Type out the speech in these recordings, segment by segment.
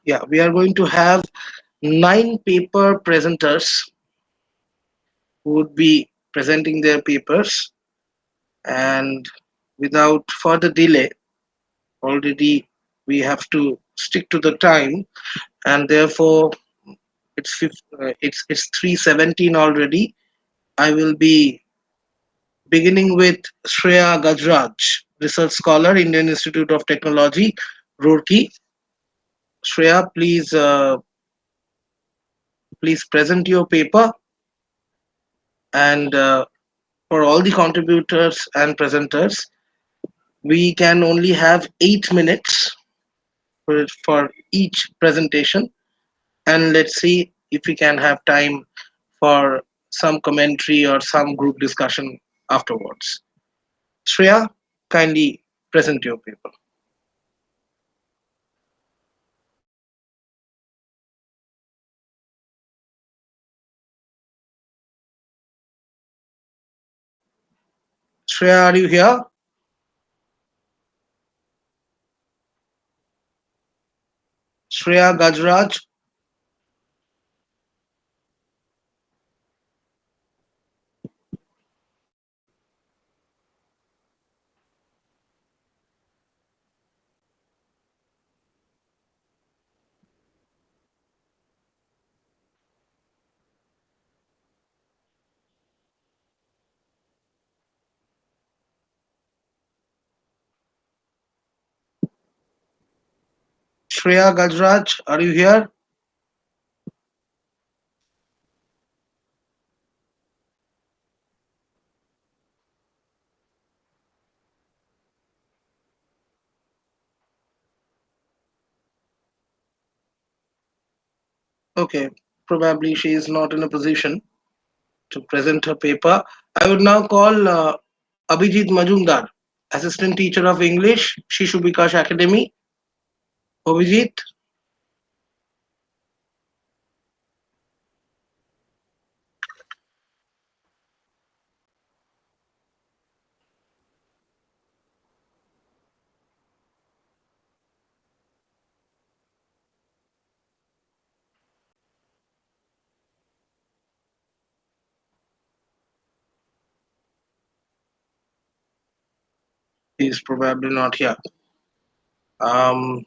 Yeah, we are going to have 9 paper presenters who would be presenting their papers. And without further delay, already we have to stick to the time, and therefore it's 3:17 already. I will be beginning with Shreya Gajraj, research scholar, Indian Institute of Technology, Roorkee. Shreya, please present your paper, and for all the contributors and presenters, we can only have 8 minutes for each presentation, and let's see if we can have time for some commentary or some group discussion afterwards. Shreya, kindly present your paper. Shreya, are you here? Shreya Gajraj. Shreya Gajraj, are you here? Okay, probably she is not in a position to present her paper. I would now call Abhijit Majumdar, Assistant Teacher of English, Shishu Bikash Academy. Abhijit, he is probably not here. Um,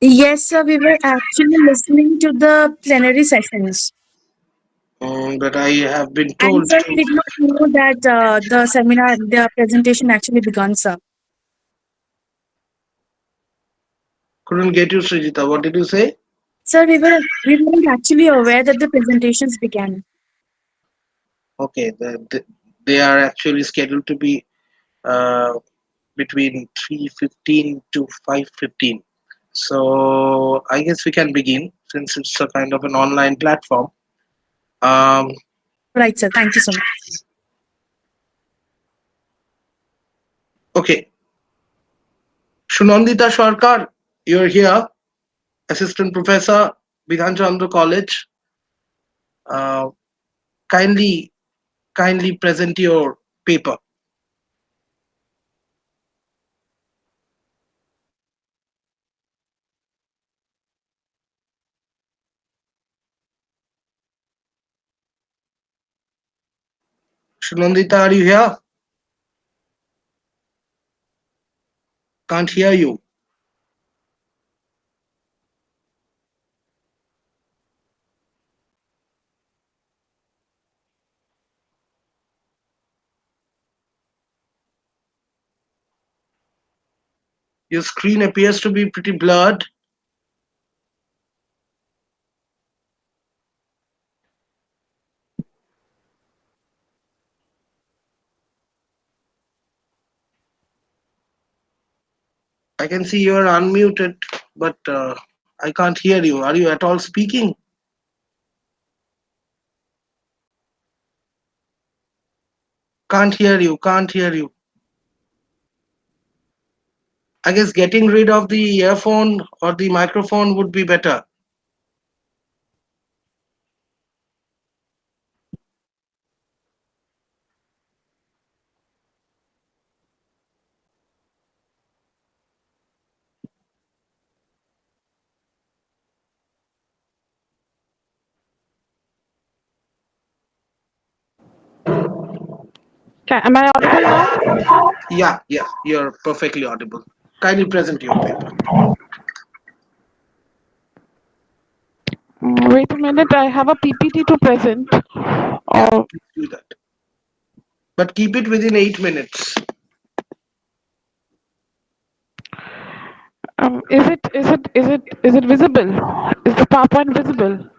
Yes, sir. We were actually listening to the plenary sessions. but I have been And told sir, to. we did not know that the seminar, the presentation actually begun, sir. Couldn't get you, Srijita. What did you say? Sir, we weren't actually aware that the presentations began. Okay, they are actually scheduled to be uh, between 3:15 to 5:15. So I guess we can begin since it's a kind of an online platform. Um, Right, sir. Thank you so much. okay, Shunandita Sharkar, you're here, Assistant Professor, Bidhan Chandra College. Uh, kindly, kindly present your paper. Shunandita, are you here? Can't hear you. Your screen appears to be pretty blurred. I can see you're unmuted, but I can't hear you. Are you at all speaking? Can't hear you. Can't hear you. I guess getting rid of the earphone or the microphone would be better. Am I audible now? Yeah, yeah, you're perfectly audible. Kindly present your paper. Wait a minute, I have a PPT to present. Yeah, Or please do that. But keep it within 8 minutes. is it visible? Is the PowerPoint visible?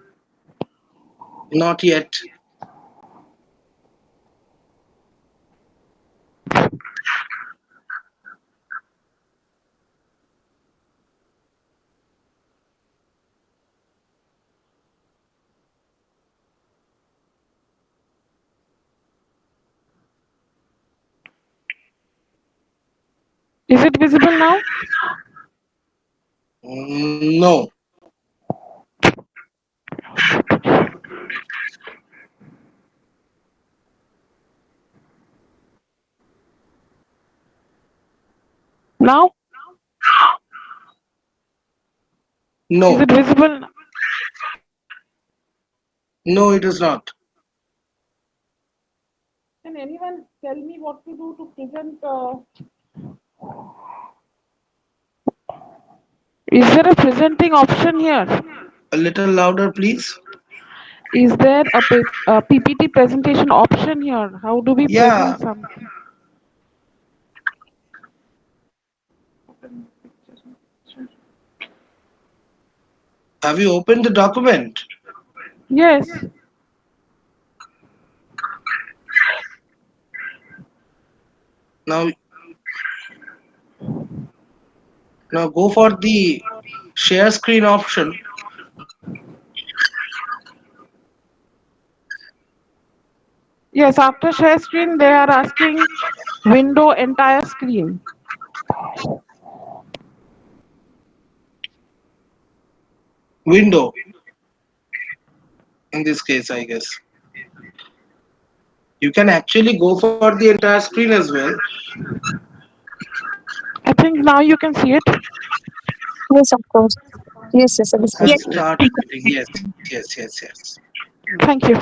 Not yet. Is it visible now? No. Now? Is No. it visible? No, it is not. Can anyone tell me what to do to present? Is there a presenting option here? A little louder, please. Is there a PPT presentation option here? How do we Yeah. present something? Have you opened the document? Yes. Now, now go for the share screen option. Yes, after share screen, they are asking window entire screen. Window, in this case, I guess. You can actually go for the entire screen as well. I think now you can see it. Yes, of course. Yes, yes, it is And visible. start editing. Yes, yes, yes, yes. Thank you.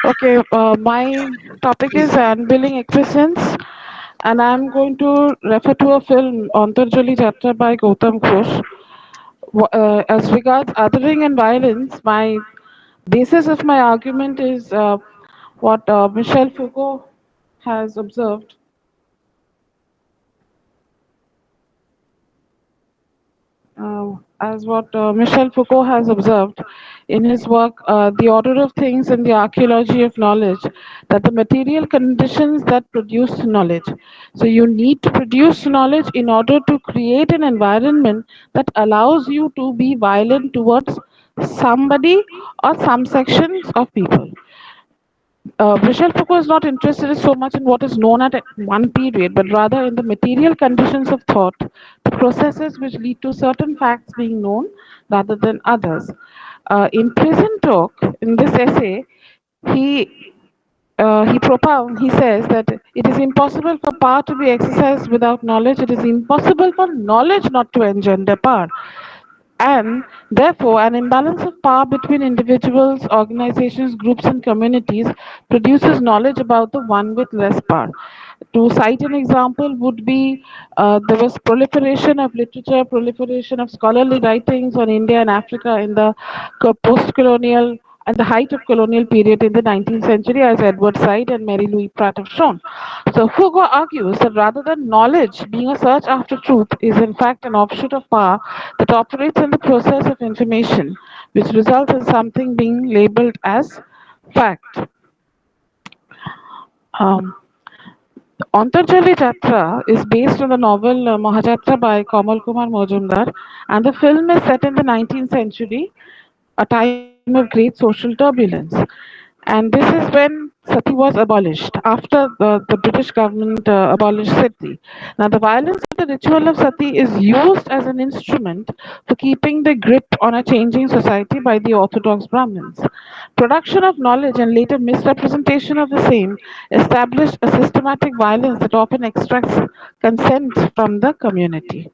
Okay, my topic Please. is unveiling existence, and I'm going to refer to a film, Antarjali Jatra by Gautam Ghosh. As regards othering and violence, my basis of my argument is what Michel Foucault has observed. As what Michel Foucault has observed in his work, The Order of Things and the Archaeology of Knowledge, that the material conditions that produce knowledge. So, you need to produce knowledge in order to create an environment that allows you to be violent towards somebody or some sections of people. Michel Foucault is not interested so much in what is known at one period, but rather in the material conditions of thought, the processes which lead to certain facts being known rather than others. In Prison Talk, in this essay, he he says that it is impossible for power to be exercised without knowledge. It is impossible for knowledge not to engender power. And therefore, an imbalance of power between individuals, organizations, groups, and communities produces knowledge about the one with less power. To cite an example, would be there was proliferation of literature, proliferation of scholarly writings on India and Africa in the post-colonial and the height of colonial period in the 19th century, as Edward Said and Mary Louise Pratt have shown. So Foucault argues that rather than knowledge being a search after truth is in fact an offshoot of power that operates in the process of information, which results in something being labeled as fact. Um, Antarjali Jatra is based on the novel Mahajatra by Kamal Kumar Mojumdar, and the film is set in the 19th century, a time of great social turbulence. And this is when sati was abolished after the British government abolished sati. Now, the violence of the ritual of sati is used as an instrument for keeping the grip on a changing society by the orthodox Brahmins. Production of knowledge and later misrepresentation of the same established a systematic violence that often extracts consent from the community.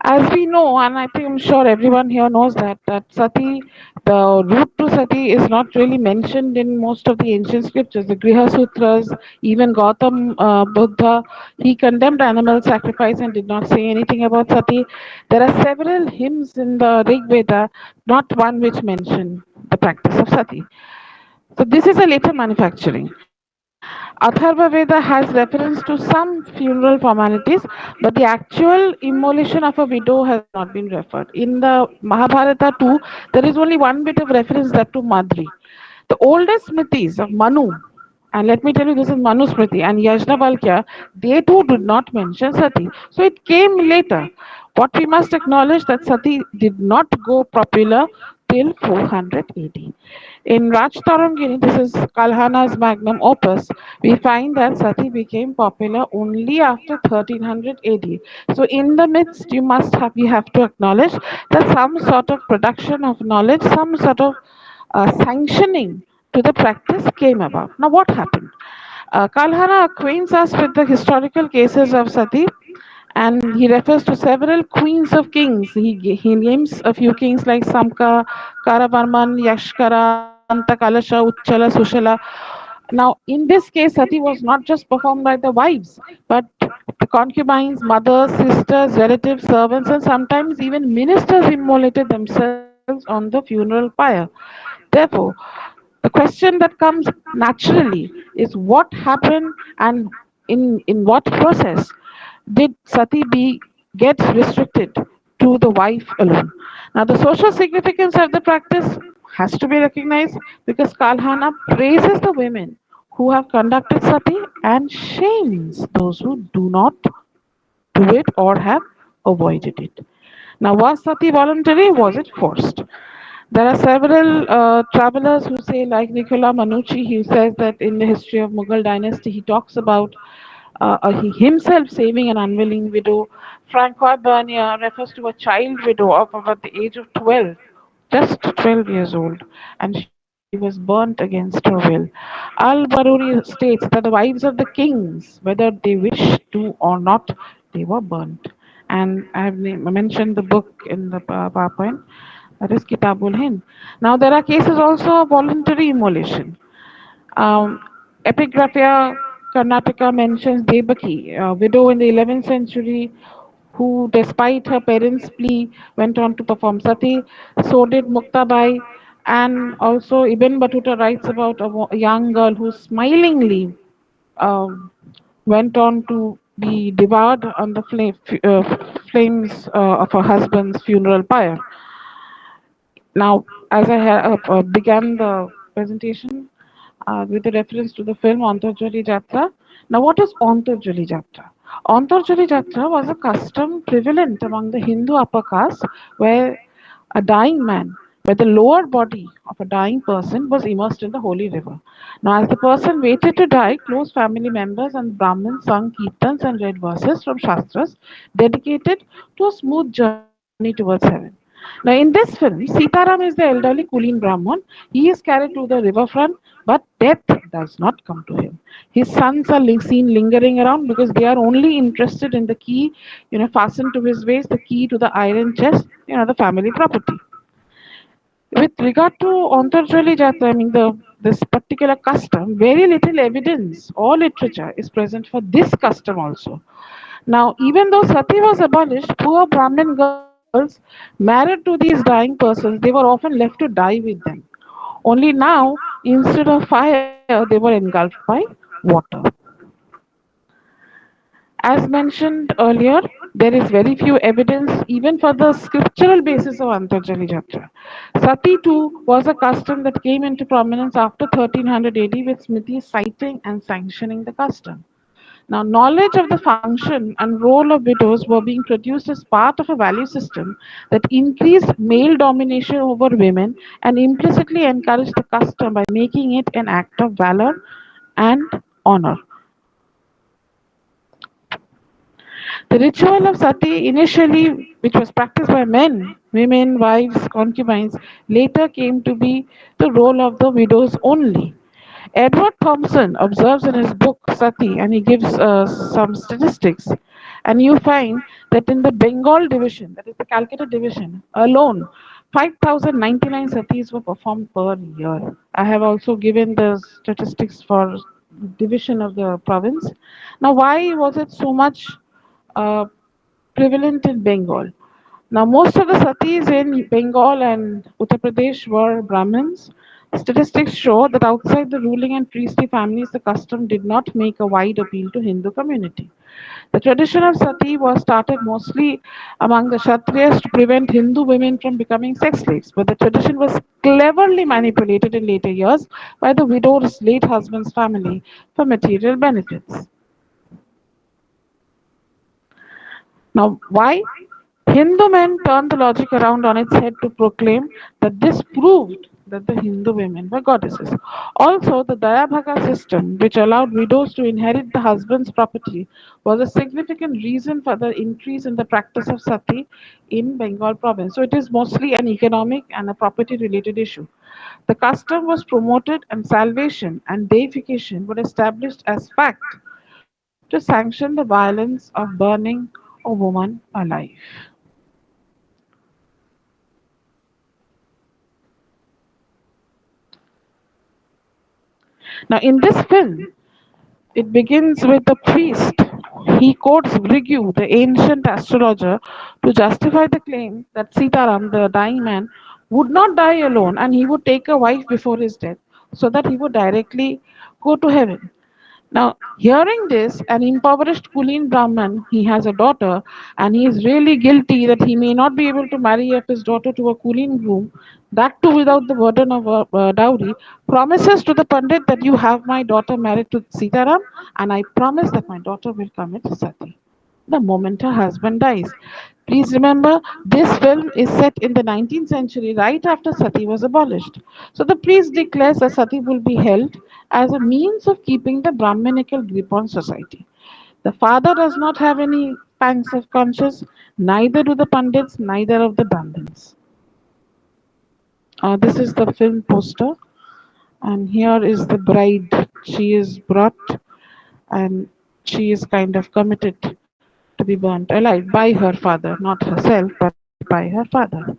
As we know, and I think I'm sure everyone here knows that sati, the route to sati is not really mentioned in most of the ancient scriptures. The Griha Sutras, even Gautam Buddha, he condemned animal sacrifice and did not say anything about sati. There are several hymns in the Rig Veda, not one which mention the practice of sati. So this is a later manufacturing. Atharva Veda has reference to some funeral formalities, but the actual immolation of a widow has not been referred. In the Mahabharata too, there is only one bit of reference that to Madri. The oldest Smritis of Manu, and let me tell you, this is Manu Smriti and Yajnavalkya, they too did not mention Sati. So it came later. What we must acknowledge that Sati did not go popular till 400 AD. In Rajtarangini, this is Kalhana's magnum opus, we find that Sati became popular only after 1300 AD. So in the midst, we have to acknowledge that some sort of production of knowledge, some sort of sanctioning to the practice came about. Now, what happened? Kalhana acquaints us with the historical cases of Sati, and he refers to several queens of kings. He names a few kings like Samka, Karavarman, Yashkara, Ananta Kalasha, Uchchala, Sushala. Now, in this case, Sati was not just performed by the wives, but the concubines, mothers, sisters, relatives, servants, and sometimes even ministers immolated themselves on the funeral pyre. Therefore, the question that comes naturally is what happened and in what process did sati be get restricted to the wife alone. Now the social significance of the practice has to be recognized because Kalhana praises the women who have conducted sati and shames those who do not do it or have avoided it. Now was sati voluntary? Was it forced? There are several travelers who say, like Nicola Manucci, he says that in the history of Mughal dynasty, he talks about he himself saving an unwilling widow. Francois Bernier refers to a child widow of about the age of 12, just 12 years old, and she was burnt against her will. Al Baruri states that the wives of the kings, whether they wished to or not, they were burnt. And I have mentioned the book in the PowerPoint, that is Kitabul Hind. Now, there are cases also of voluntary immolation. Um, Epigraphia Karnataka mentions Devaki, a widow in the 11th century who, despite her parents' plea, went on to perform sati. So did Muktabai. And also, Ibn Battuta writes about a young girl who smilingly um, went on to be devoured on the flames of her husband's funeral pyre. Now, as began the presentation with a reference to the film Antarjali Jatra. Now, what is Antarjali Jatra? Antarjali Jatra was a custom prevalent among the Hindu upper caste where a dying man, where the lower body of a dying person was immersed in the holy river. Now, as the person waited to die, close family members and Brahmins sung kirtans and read verses from Shastras dedicated to a smooth journey towards heaven. Now, in this film, Sitaram is the elderly Kulin Brahman. He is carried to the riverfront, but death does not come to him. His sons are seen lingering around because they are only interested in the key, fastened to his waist, the key to the iron chest, the family property. With regard to Antarjali Jatra, I mean this particular custom, very little evidence or literature is present for this custom also. Now, even though sati was abolished, poor Brahmin girls married to these dying persons, they were often left to die with them. Only now, instead of fire, they were engulfed by water. As mentioned earlier, there is very few evidence even for the scriptural basis of Antarjali Jatra. Sati too was a custom that came into prominence after 1300 AD with Smriti citing and sanctioning the custom. Now, knowledge of the function and role of widows were being produced as part of a value system that increased male domination over women and implicitly encouraged the custom by making it an act of valor and honor. The ritual of sati, initially, which was practiced by men, women, wives, concubines, later came to be the role of the widows only. Edward Thompson observes in his book Sati, and he gives some statistics. And you find that in the Bengal division, that is the Calcutta division alone, 5,099 satis were performed per year. I have also given the statistics for division of the province. Now, why was it so much uh, prevalent in Bengal? Now, most of the satis in Bengal and Uttar Pradesh were Brahmins. Statistics show that outside the ruling and priestly families, the custom did not make a wide appeal to Hindu community. The tradition of sati was started mostly among the Kshatriyas to prevent Hindu women from becoming sex slaves, but the tradition was cleverly manipulated in later years by the widow's late husband's family for material benefits. Now, why? Hindu men turned the logic around on its head to proclaim that this proved that the Hindu women were goddesses. Also, the Dayabhaga system, which allowed widows to inherit the husband's property, was a significant reason for the increase in the practice of sati in Bengal province. So, it is mostly an economic and a property related issue. The custom was promoted, and salvation and deification were established as fact to sanction the violence of burning a woman alive. Now, in this film, it begins with the priest. He quotes Vrigu, the ancient astrologer, to justify the claim that Sitaram, the dying man, would not die alone and he would take a wife before his death so that he would directly go to heaven. Now, hearing this, an impoverished Kulin Brahman, he has a daughter, and he is really guilty that he may not be able to marry up his daughter to a Kulin groom, that too without the burden of a dowry, promises to the Pandit that you have my daughter married to Sitaram, and I promise that my daughter will commit sati the moment her husband dies. Please remember, this film is set in the 19th century, right after sati was abolished. So the priest declares that sati will be held as a means of keeping the Brahminical grip on society. The father does not have any pangs of conscience, neither do the Pandits, neither of the Brahmins. This is the film poster, and here is the bride. She is brought and she is kind of committed to be burnt alive by her father, not herself, but by her father.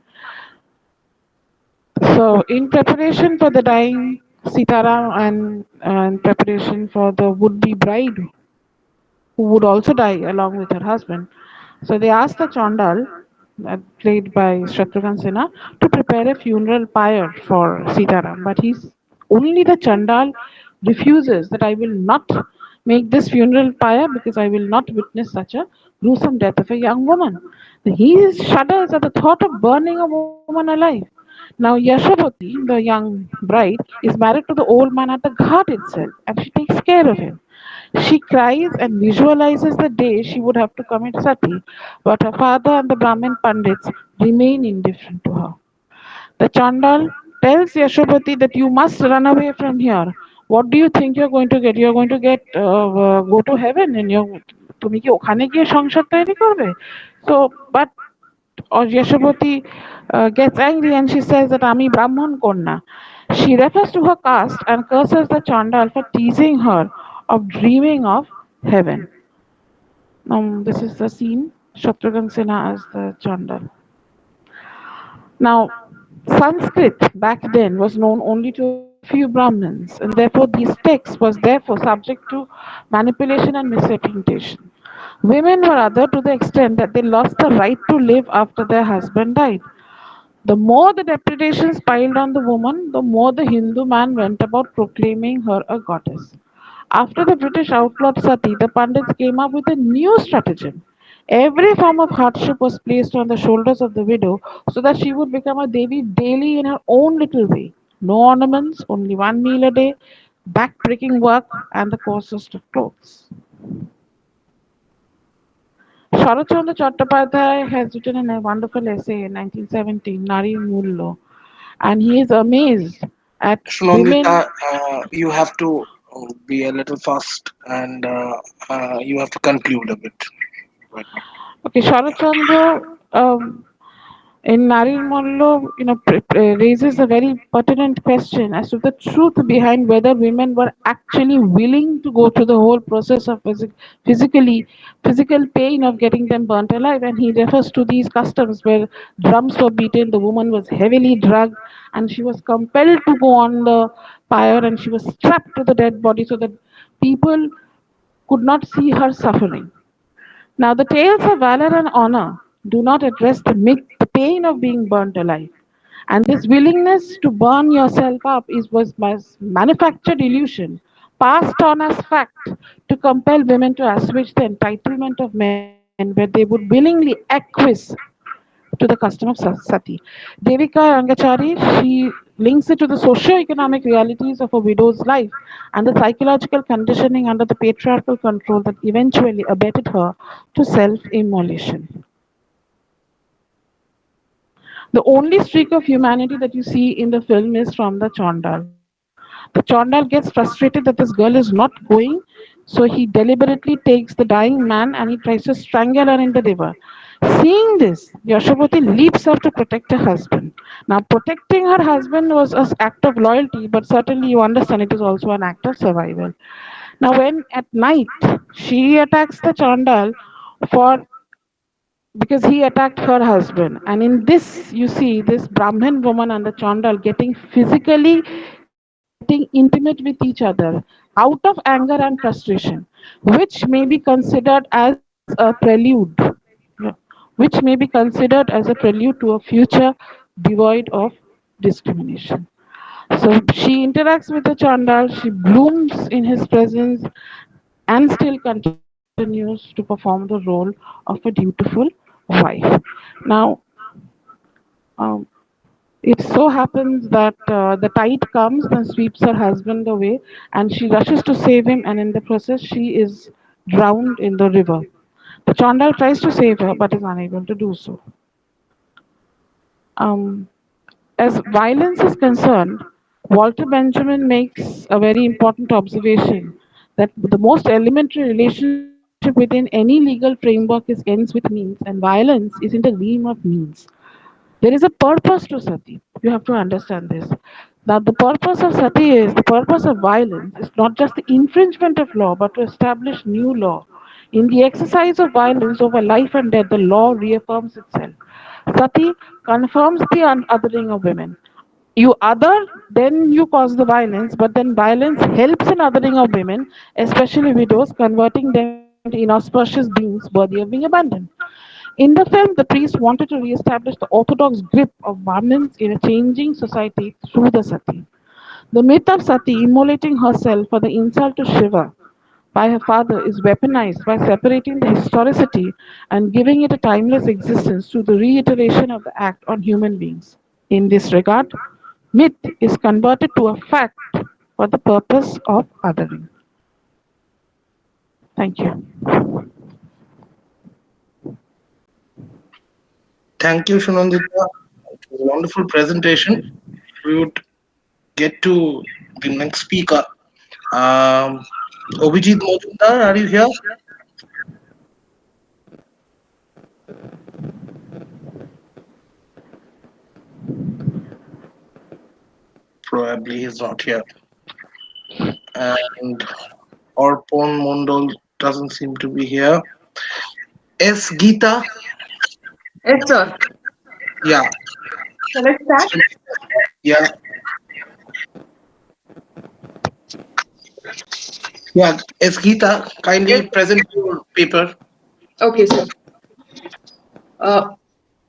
So, in preparation for the dying Sitaram and preparation for the would be bride who would also die along with her husband, so they asked the Chandal, played by Shatrughan Sinha, to prepare a funeral pyre for Sitaram. But he's only the Chandal refuses that I will not make this funeral pyre because I will not witness such a gruesome death of a young woman. He shudders at the thought of burning a woman alive. Now Yashavati, the young bride, is married to the old man at the ghat itself, and she takes care of him. She cries and visualizes the day she would have to commit sati, but her father and the Brahmin Pandits remain indifferent to her. The Chandal tells Yashopati that you must run away from here. What do you think you're going to get? You're going to get go to heaven, and তুমি কি ওখানে গিয়ে সংসার তৈরি করবে? So, but or Yashopati gets angry and she says that Ami Brahman Konna. She refers to her caste and curses the Chandal for teasing her of dreaming of heaven. This is the scene. Shatrughan Sinha as the Chandal. Now, Sanskrit back then was known only to a few Brahmins, and therefore these texts was therefore subject to manipulation and misrepresentation. Women were other to the extent that they lost the right to live after their husband died. The more the depredations piled on the woman, the more the Hindu man went about proclaiming her a goddess. After the British outlawed sati, the Pandits came up with a new stratagem. Every form of hardship was placed on the shoulders of the widow so that she would become a Devi daily in her own little way. No ornaments, only one meal a day, back-breaking work, and the coarsest of clothes. Sharachandra Chattopadhyay has written a wonderful essay in 1917, Nari Mullo, and he is amazed at women. Shunongita, you have to be a little fast and you have to conclude a bit right now. Okay, Sharachandra in Narin raises a very pertinent question as to the truth behind whether women were actually willing to go through the whole process of physical pain of getting them burnt alive. And he refers to these customs where drums were beaten, the woman was heavily drugged, and she was compelled to go on the pyre, and she was strapped to the dead body so that people could not see her suffering. Now, the tales of valor and honor do not address the myth, the pain of being burnt alive. And this willingness to burn yourself up was manufactured illusion, passed on as fact to compel women to assuage the entitlement of men, where they would willingly acquiesce to the custom of sati. Devika Rangachari, she links it to the socio-economic realities of a widow's life and the psychological conditioning under the patriarchal control that eventually abetted her to self-immolation. The only streak of humanity that you see in the film is from the Chandal. The Chandal gets frustrated that this girl is not going, so he deliberately takes the dying man and he tries to strangle her in the river. Seeing this, Yashovati leaps up to protect her husband. Now, protecting her husband was an act of loyalty, but certainly you understand it is also an act of survival. Now, when at night she attacks the Chandal for because he attacked her husband, and in this you see this Brahmin woman and the Chandal getting physically getting intimate with each other out of anger and frustration, which may be considered as a prelude, yeah, which may be considered as a prelude to a future devoid of discrimination. So she interacts with the Chandal, she blooms in his presence, and still continues to perform the role of a dutiful wife. Now, um, it so happens that the tide comes and sweeps her husband away, and she rushes to save him, and in the process, she is drowned in the river. The Chandal tries to save her but is unable to do so. Um, as violence is concerned, Walter Benjamin makes a very important observation that the most elementary relationship within any legal framework is ends with means, and violence is in the name of means. There is a purpose to sati. You have to understand this. That the purpose of sati is the purpose of violence is not just the infringement of law, but to establish new law. In the exercise of violence over life and death, the law reaffirms itself. Sati confirms the othering of women. You other, then you cause the violence, but then violence helps in othering of women, especially widows, converting them into inauspicious beings worthy of being abandoned. In the film, the priest wanted to re-establish the orthodox grip of Brahmins in a changing society through the sati. The myth of Sati immolating herself for the insult to Shiva by her father is weaponized by separating the historicity and giving it a timeless existence through the reiteration of the act on human beings. In this regard, myth is converted to a fact for the purpose of othering. Thank you. Thank you, Shunandita. It was a wonderful presentation. We would get to the next speaker. Um, Obijit Mojumdar, are you here? Probably he's not here. And Orpon Mondol doesn't seem to be here. S. Geeta, Yes, sir. yeah, So let's start. yeah, yeah. S. Geeta, Yes. kindly present your paper. Okay, sir. Uh,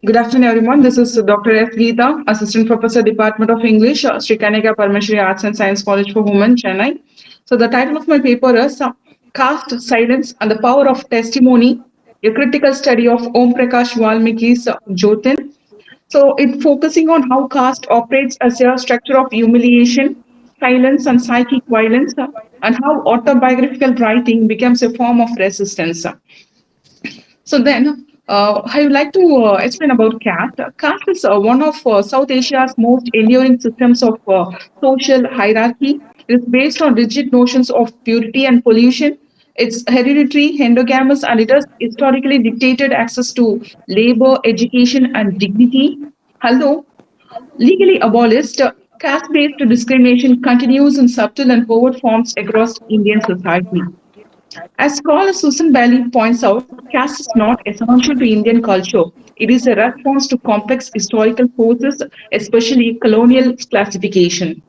Good afternoon, everyone. This is Dr. F. Geeta, Assistant Professor, Department of English, Sri Kanika Parameshwari Arts and Science College for Women, Chennai. So the title of my paper is Caste, Silence and the Power of Testimony, a critical study of Om Prakash Valmiki's Jyotin. So it focusing on how caste operates as a structure of humiliation, silence and psychic violence, and how autobiographical writing becomes a form of resistance. So then, I would like to explain about caste. Caste is one of South Asia's most enduring systems of social hierarchy. It is based on rigid notions of purity and pollution, It's hereditary, endogamous, and it has historically dictated access to labor, education, and dignity. Although legally abolished, caste based discrimination continues in subtle and overt forms across Indian society. As scholar Susan Bailey points out, caste is not essential to Indian culture. It is a response to complex historical forces, especially colonial classification.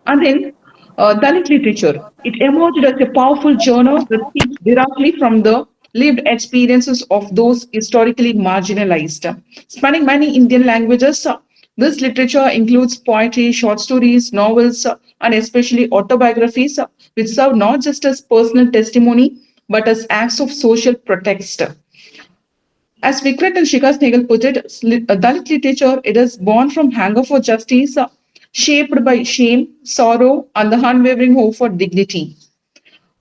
And then Dalit literature. It emerged as a powerful journal that speaks directly from the lived experiences of those historically marginalized. Spanning many Indian languages, this literature includes poetry, short stories, novels, and especially autobiographies, which serve not just as personal testimony but as acts of social protest. As Vikrat and Shikha Snegal put it, Dalit literature it is born from hunger for justice, shaped by shame, sorrow, and the unwavering hope for dignity.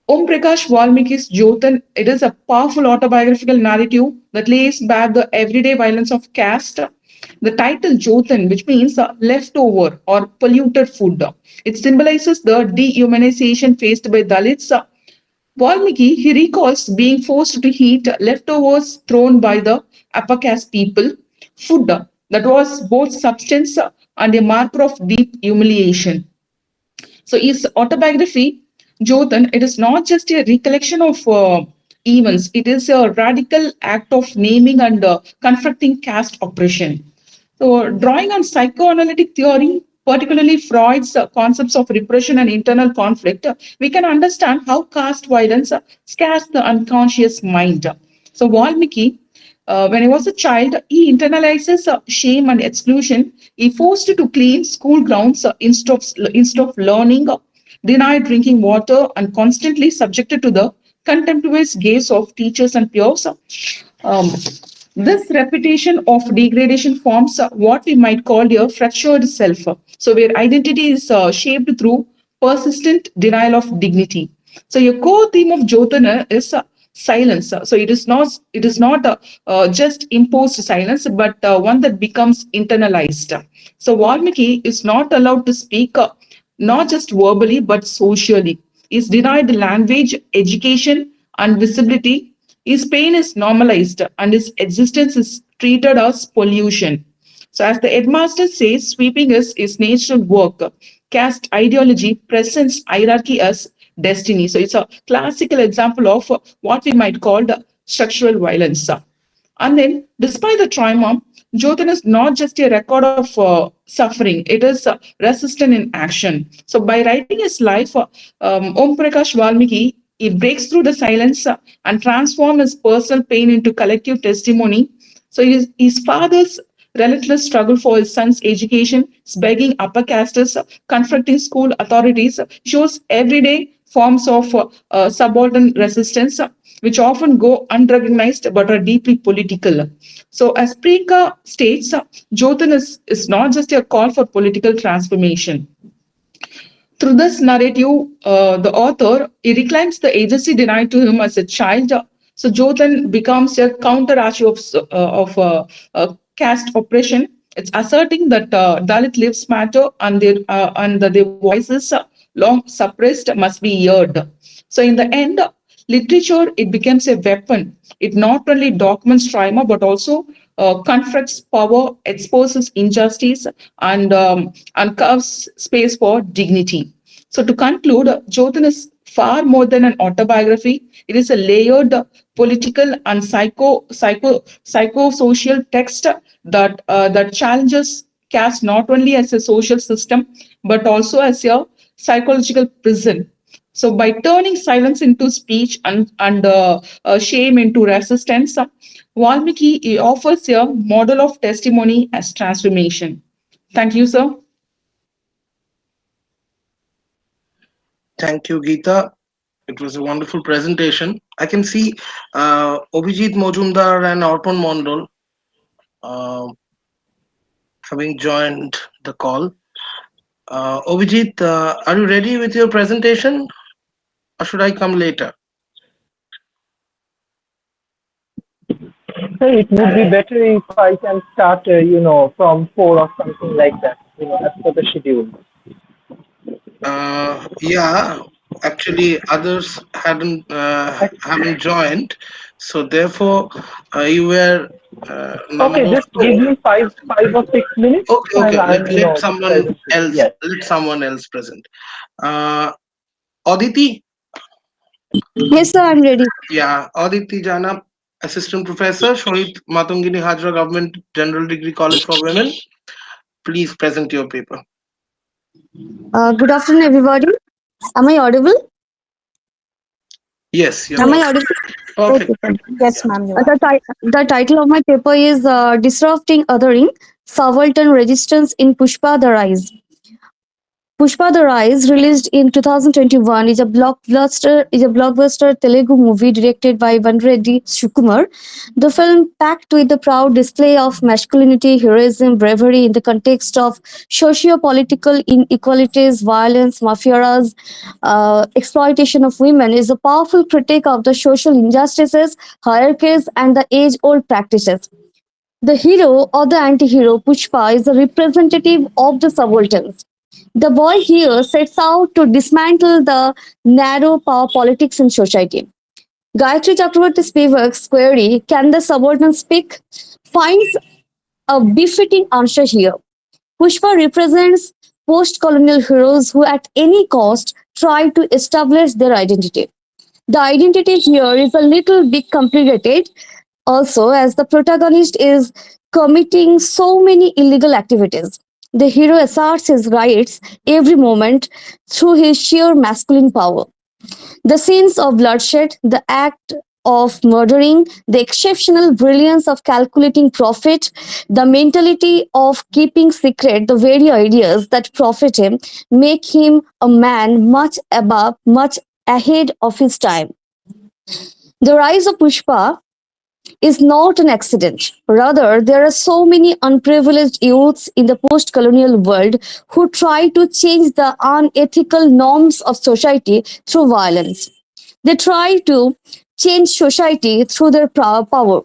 Om Prakash Valmiki's Jyotan, it is a powerful autobiographical narrative that lays bare the everyday violence of caste. The title Jyotan, which means leftover or polluted food, it symbolizes the dehumanization faced by Dalits. Valmiki, he recalls being forced to eat leftovers thrown by the upper caste people, food that was both substance and a marker of deep humiliation. So his autobiography, Jyotan, it is not just a recollection of events, it is a radical act of naming and confronting caste oppression. So, drawing on psychoanalytic theory, particularly Freud's concepts of repression and internal conflict, we can understand how caste violence scares the unconscious mind. So, Valmiki, when he was a child, he internalizes shame and exclusion. He forced to clean school grounds instead of learning, denied drinking water, and constantly subjected to the contemptuous gaze of teachers and peers. Um, this repetition of degradation forms what we might call a fractured self. So, where identity is shaped through persistent denial of dignity. So, your core theme of Jotana is silence. So, it is not just imposed silence, but one that becomes internalized. So, Valmiki is not allowed to speak, not just verbally but socially. Is denied language, education, and visibility. His pain is normalized and his existence is treated as pollution. So, as the headmaster says, sweeping is his natural work. Caste ideology presents hierarchy as destiny. So, it's a classical example of what we might call the structural violence. And then, despite the trauma, Jyotan is not just a record of suffering, it is resistant in action. So, by writing his life, Om Prakash Valmiki, he breaks through the silence and transforms his personal pain into collective testimony. So, his father's relentless struggle for his son's education, his begging upper castes, confronting school authorities, shows everyday forms of subaltern resistance which often go unrecognized but are deeply political. So, as Prika states, Jyotan is not just a call for political transformation. Through this narrative, the author he reclaims the agency denied to him as a child. So Jyotan becomes a counter issue of caste oppression. It's asserting that Dalit lives matter and that their voices long suppressed must be heard. So in the end, literature it becomes a weapon. It not only documents trauma but also confronts power, exposes injustice, and carves space for dignity. So to conclude, Jyotin is far more than an autobiography. It is a layered political and psychosocial text that challenges caste not only as a social system but also as a psychological prison. So by turning silence into speech and shame into resistance, Valmiki he offers a model of testimony as transformation. Thank you, sir. Thank you, Geeta. It was a wonderful presentation. I can see Obhijit Mojumdar and Arpan Mondal uh, having joined the call. Obhijit, are you ready with your presentation or should I come later? So it would be better if I can start, from 4 or something like that, as per the schedule. Yeah, Actually, others haven't joined, so therefore you were Okay, number just give four. me 5 or 6 minutes, Okay, and okay. I'm present. Yes. Let someone else present. Uh, Aditi, Yes, sir, I'm ready. yeah, Aditi Jana, Assistant Professor, Shohit Matungini Hajra Government General Degree College for Women. Please present your paper. Good afternoon, everybody. Am I audible? Yes, you're Am I perfect. audible? Okay, Perfect. fine. Yes, Yeah. ma'am, you are. The title of my paper is Disrupting Othering Subaltern Resistance in Pushpa the Rise. Pushpa the Rise, released in 2021, is a blockbuster Telugu movie directed by Vanreddy Shukumar. The film, packed with the proud display of masculinity, heroism, bravery in the context of socio-political inequalities, violence, mafias, exploitation of women, is a powerful critique of the social injustices, hierarchies, and the age-old practices. The hero or the anti-hero, Pushpa, is a representative of the subalterns. The boy here sets out to dismantle the narrow power politics in society. Gayatri Chakravarti Spivak's query, can the subaltern speak, finds a befitting answer here. Pushpa represents post colonial heroes who, at any cost, try to establish their identity. The identity here is a little bit complicated, also, as the protagonist is committing so many illegal activities. The hero asserts his rights every moment through his sheer masculine power. The scenes of bloodshed, the act of murdering, the exceptional brilliance of calculating profit, the mentality of keeping secret the very ideas that profit him, make him a man much above, much ahead of his time. The rise of Pushpa is not an accident. Rather, there are so many unprivileged youths in the post colonial world who try to change the unethical norms of society through violence. They try to change society through their power.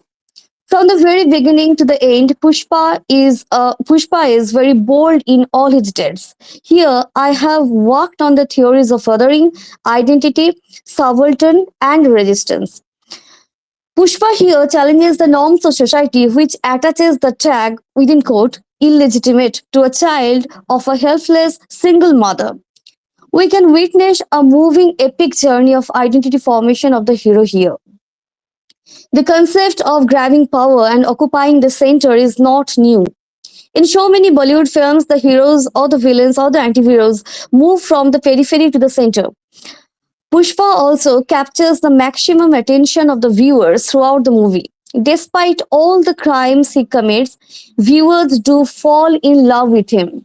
From the very beginning to the end, Pushpa is very bold in all his deeds. Here, I have worked on the theories of othering, identity, subaltern, and resistance. Pushpa here challenges the norms of society which attaches the tag within quote illegitimate to a child of a helpless single mother. We can witness a moving epic journey of identity formation of the hero here. The concept of grabbing power and occupying the center is not new. In so many Bollywood films, the heroes or the villains or the anti-heroes move from the periphery to the center. Pushpa also captures the maximum attention of the viewers throughout the movie. Despite all the crimes he commits, viewers do fall in love with him.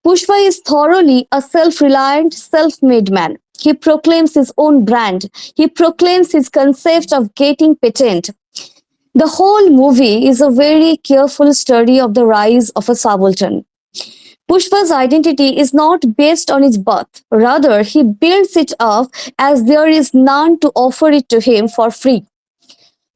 Pushpa is thoroughly a self reliant, self made man. He proclaims his own brand. He proclaims his concept of getting patent. The whole movie is a very careful study of the rise of a subaltern. Pushpa's identity is not based on his birth. Rather, he builds it up as there is none to offer it to him for free.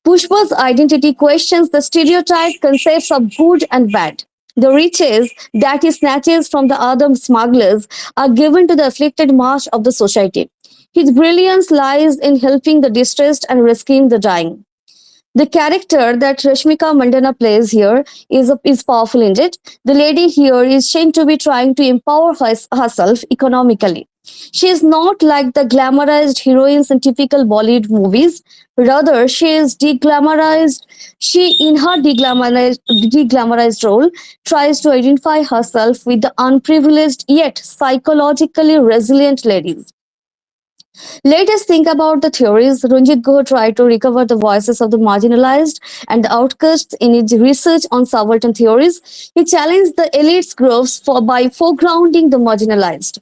Pushpa's identity questions the stereotyped concepts of good and bad. The riches that he snatches from the other smugglers are given to the afflicted mass of the society. His brilliance lies in helping the distressed and rescuing the dying. The character that Rashmika Mandana plays here is powerful indeed. The lady here is seen to be trying to empower herself economically. She is not like the glamorized heroines in typical Bollywood movies. Rather, she is deglamorized. She, in her deglamorized role, tries to identify herself with the unprivileged yet psychologically resilient ladies. Let us think about the theories Ranjit Guha tried to recover the voices of the marginalized and the outcasts in his research on subaltern theories. He challenged the elites groups by foregrounding the marginalized.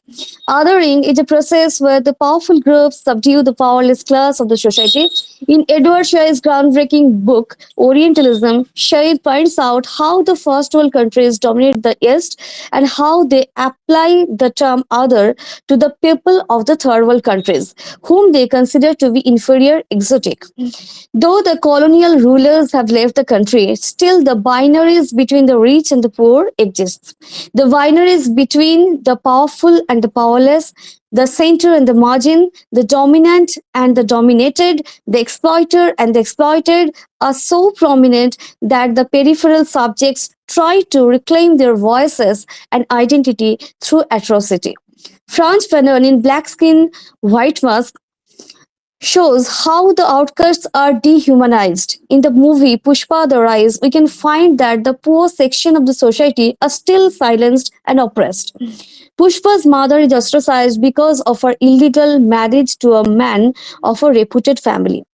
Othering is a process where the powerful groups subdue the powerless class of the society. In Edward Shah's groundbreaking book, Orientalism, Shahid points out how the first world countries dominate the East and how they apply the term other to the people of the third world countries, whom they consider to be inferior, exotic. Though the colonial rulers have left the country, still the binaries between the rich and the poor exists. The binaries between the powerful and the powerless, The center and the margin, the dominant and the dominated, the exploiter and the exploited are so prominent that the peripheral subjects try to reclaim their voices and identity through atrocity. Franz Fanon in Black Skin, White Mask shows how the outcasts are dehumanized. In the movie Pushpa the Rise, we can find that the poor section of the society are still silenced and oppressed. Pushpa's mother is ostracized because of her illegal marriage to a man of a reputed family.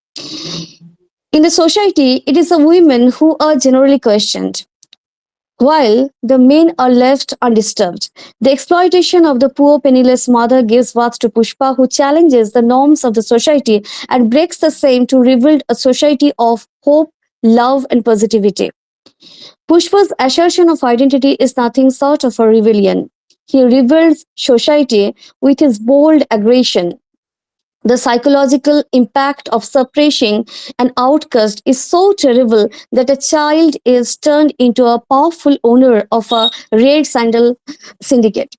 In the society, it is the women who are generally questioned, while the men are left undisturbed. The exploitation of the poor penniless mother gives birth to Pushpa, who challenges the norms of the society and breaks the same to rebuild a society of hope, love, and positivity. Pushpa's assertion of identity is nothing short of a rebellion. He rebuilds society with his bold aggression. The psychological impact of suppressing an outcast is so terrible that a child is turned into a powerful owner of a red sandal syndicate.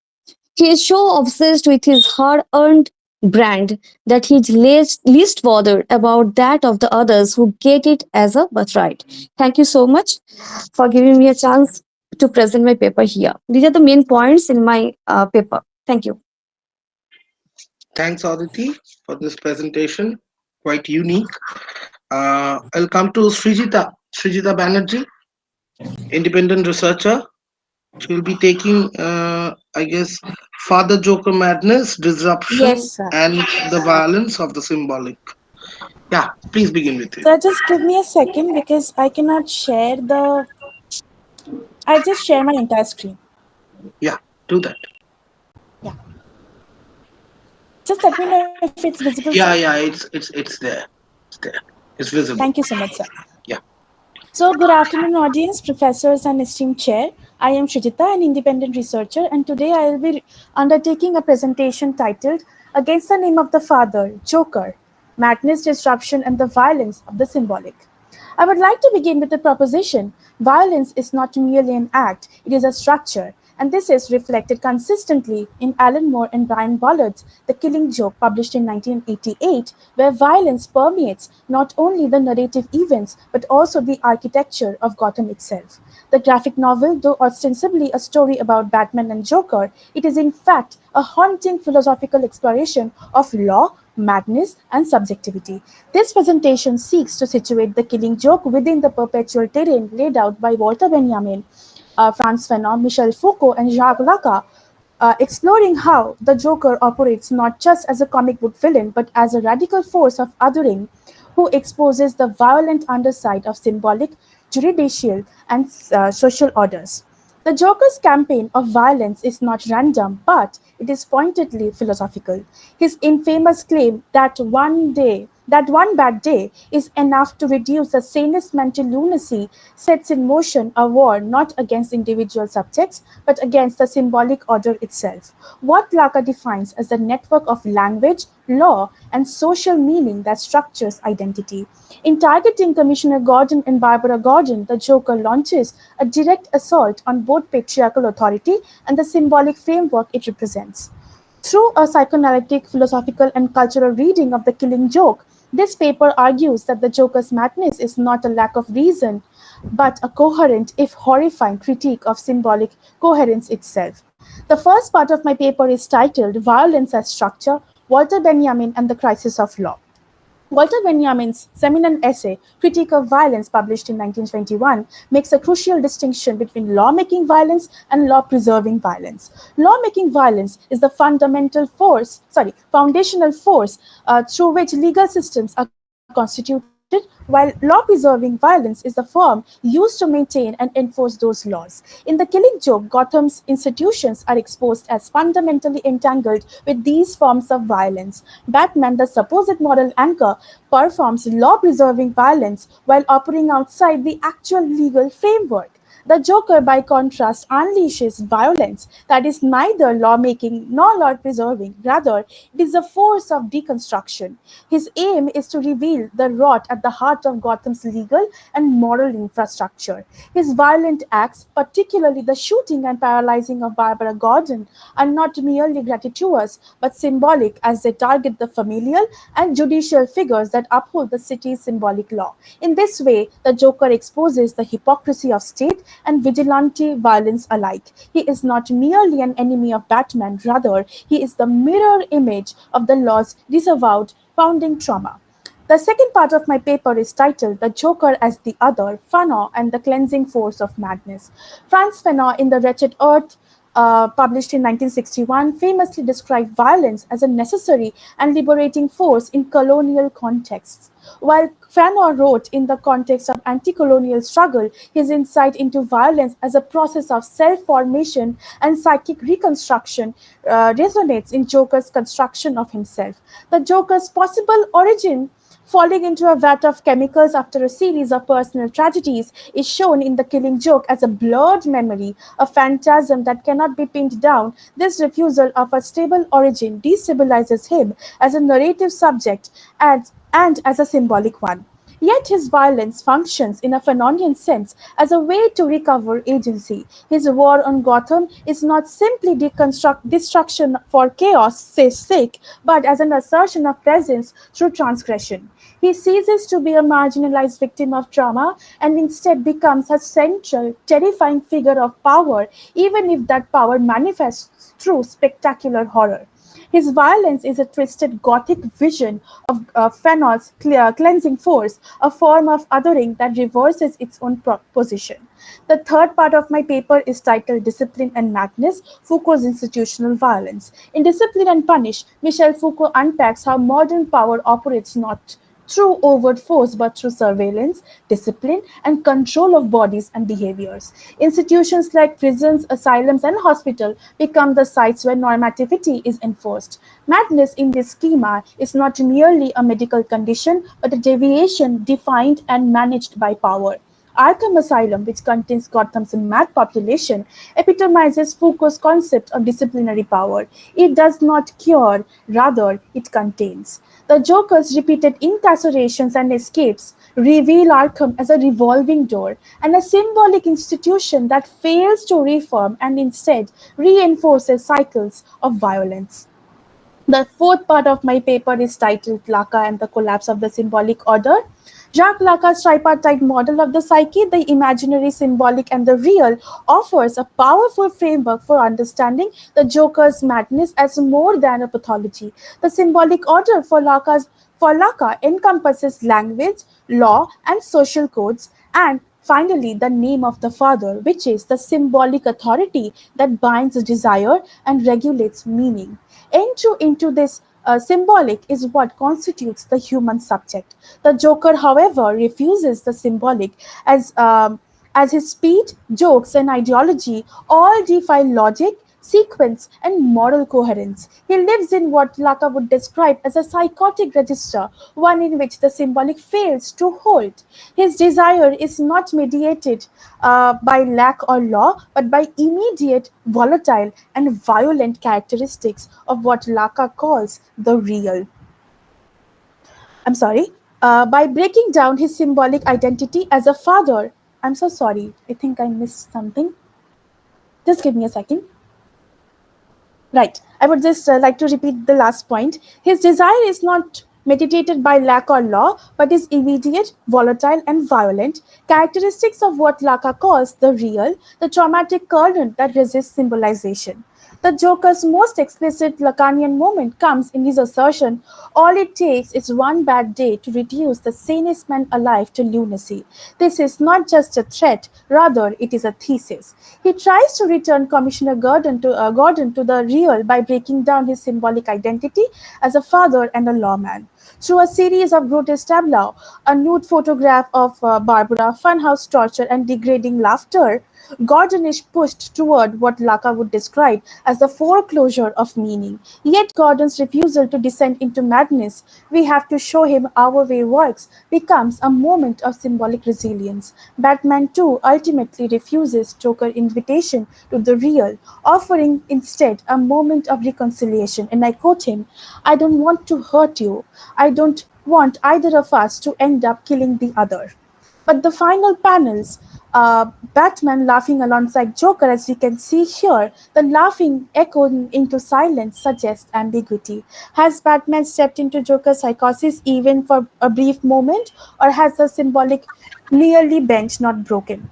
He is so obsessed with his hard earned brand that he's least bothered about that of the others who get it as a birthright. Thank you so much for giving me a chance to present my paper here. These are the main points in my paper. Thank you. Thanks, Aditi, for this presentation. Quite unique. I'll come to Srijita Banerjee, independent researcher. She will be taking, I guess, Father Joker Madness, Disruption, Yes, sir. and the Violence of the Symbolic. Yeah, please begin with it. So just give me a second because I cannot share the. I'll just share my entire screen. Yeah, do that. Yeah. Just let me know if it's visible, sir. Yeah, it's there. It's there. It's visible. Thank you so much, sir. Yeah. So, good afternoon, audience, professors, and esteemed chair. I am Shrijita, an independent researcher, and today I will be undertaking a presentation titled Against the Name of the Father, Joker, Madness, Disruption, and the Violence of the Symbolic. I would like to begin with the proposition violence is not merely an act, it is a structure. And this is reflected consistently in Alan Moore and Brian Bollard's The Killing Joke, published in 1988, where violence permeates not only the narrative events but also the architecture of Gotham itself. The graphic novel, though ostensibly a story about Batman and Joker, it is in fact a haunting philosophical exploration of law, madness, and subjectivity. This presentation seeks to situate the Killing Joke within the perpetual terrain laid out by Walter Benjamin, Frantz Fanon, Michel Foucault, and Jacques Lacan, exploring how the Joker operates not just as a comic book villain but as a radical force of othering who exposes the violent underside of symbolic, judicial, and social orders. The Joker's campaign of violence is not random, but it is pointedly philosophical. His infamous claim that one bad day is enough to reduce the sanest mental lunacy sets in motion a war not against individual subjects, but against the symbolic order itself. What Lacan defines as the network of language, law, and social meaning that structures identity. In targeting Commissioner Gordon and Barbara Gordon, the Joker launches a direct assault on both patriarchal authority and the symbolic framework it represents. Through a psychoanalytic, philosophical, and cultural reading of The Killing Joke, this paper argues that the Joker's madness is not a lack of reason, but a coherent, if horrifying, critique of symbolic coherence itself. The first part of my paper is titled Violence as Structure, Walter Benjamin and the Crisis of Law. Walter Benjamin's seminal essay, Critique of Violence, published in 1921, makes a crucial distinction between law-making violence and law-preserving violence. Law-making violence is the foundational force through which legal systems are constituted, while law-preserving violence is the form used to maintain and enforce those laws. In The Killing Joke, Gotham's institutions are exposed as fundamentally entangled with these forms of violence. Batman, the supposed moral anchor, performs law-preserving violence while operating outside the actual legal framework. The Joker, by contrast, unleashes violence that is neither lawmaking nor law preserving. Rather, it is a force of deconstruction. His aim is to reveal the rot at the heart of Gotham's legal and moral infrastructure. His violent acts, particularly the shooting and paralyzing of Barbara Gordon, are not merely gratuitous but symbolic as they target the familial and judicial figures that uphold the city's symbolic law. In this way, the Joker exposes the hypocrisy of state and vigilante violence alike. He is not merely an enemy of Batman, rather, he is the mirror image of the law's disavowed founding trauma. The second part of my paper is titled The Joker as the Other, Fanon and the Cleansing Force of Madness. Franz Fanon in The Wretched Earth, published in 1961, famously described violence as a necessary and liberating force in colonial contexts. While Fanon wrote in the context of anti-colonial struggle, his insight into violence as a process of self-formation and psychic reconstruction resonates in Joker's construction of himself. The Joker's possible origin, falling into a vat of chemicals after a series of personal tragedies, is shown in The Killing Joke as a blurred memory, a phantasm that cannot be pinned down. This refusal of a stable origin destabilizes him as a narrative subject and as a symbolic one. Yet his violence functions in a Fanonian sense as a way to recover agency. His war on Gotham is not simply destruction for chaos' sake, but as an assertion of presence through transgression. He ceases to be a marginalized victim of trauma and instead becomes a central, terrifying figure of power, even if that power manifests through spectacular horror. His violence is a twisted Gothic vision of Fanon's cleansing force, a form of othering that reverses its own position. The third part of my paper is titled Discipline and Madness, Foucault's Institutional Violence. In Discipline and Punish, Michel Foucault unpacks how modern power operates not through overt force but through surveillance, discipline, and control of bodies and behaviors. Institutions like prisons, asylums, and hospitals become the sites where normativity is enforced. Madness in this schema is not merely a medical condition but a deviation defined and managed by power. Arkham Asylum, which contains Gotham's mad population, epitomizes Foucault's concept of disciplinary power. It does not cure, rather, it contains. The Joker's repeated incarcerations and escapes reveal Arkham as a revolving door and a symbolic institution that fails to reform and instead reinforces cycles of violence. The fourth part of my paper is titled Lacan and the Collapse of the Symbolic Order. Jacques Lacan's tripartite model of the psyche, the imaginary, symbolic, and the real, offers a powerful framework for understanding the Joker's madness as more than a pathology. The symbolic order for Lacan encompasses language, law, and social codes, and finally, the name of the Father, which is the symbolic authority that binds desire and regulates meaning. Entry into this symbolic is what constitutes the human subject. The Joker, however, refuses the symbolic as his speech, jokes, and ideology all defy logic, sequence, and moral coherence. He lives in what Lacan would describe as a psychotic register, one in which the symbolic fails to hold. His desire is not mediated by lack or law, but by immediate, volatile, and violent characteristics of what Lacan calls the real. By breaking down his symbolic identity as a father. I'm so sorry. I think I missed something. Just give me a second. Right. I would just like to repeat the last point. His desire is not meditated by lack or law, but is immediate, volatile, and violent, characteristics of what Lacan calls the real, the traumatic current that resists symbolization. The Joker's most explicit Lacanian moment comes in his assertion, all it takes is one bad day to reduce the sanest man alive to lunacy. This is not just a threat, rather it is a thesis. He tries to return Commissioner Gordon to the real by breaking down his symbolic identity as a father and a lawman. Through a series of grotesque tableaux, a nude photograph of Barbara, funhouse torture, and degrading laughter, Gordon is pushed toward what Laka would describe as the foreclosure of meaning. Yet Gordon's refusal to descend into madness, we have to show him our way works, becomes a moment of symbolic resilience. Batman too ultimately refuses Joker's invitation to the real, offering instead a moment of reconciliation. And I quote him, I don't want to hurt you. I don't want either of us to end up killing the other. But the final panels, Batman laughing alongside Joker, as we can see here, the laughing echoing into silence suggests ambiguity. Has Batman stepped into Joker's psychosis even for a brief moment, or has the symbolic nearly bent, not broken?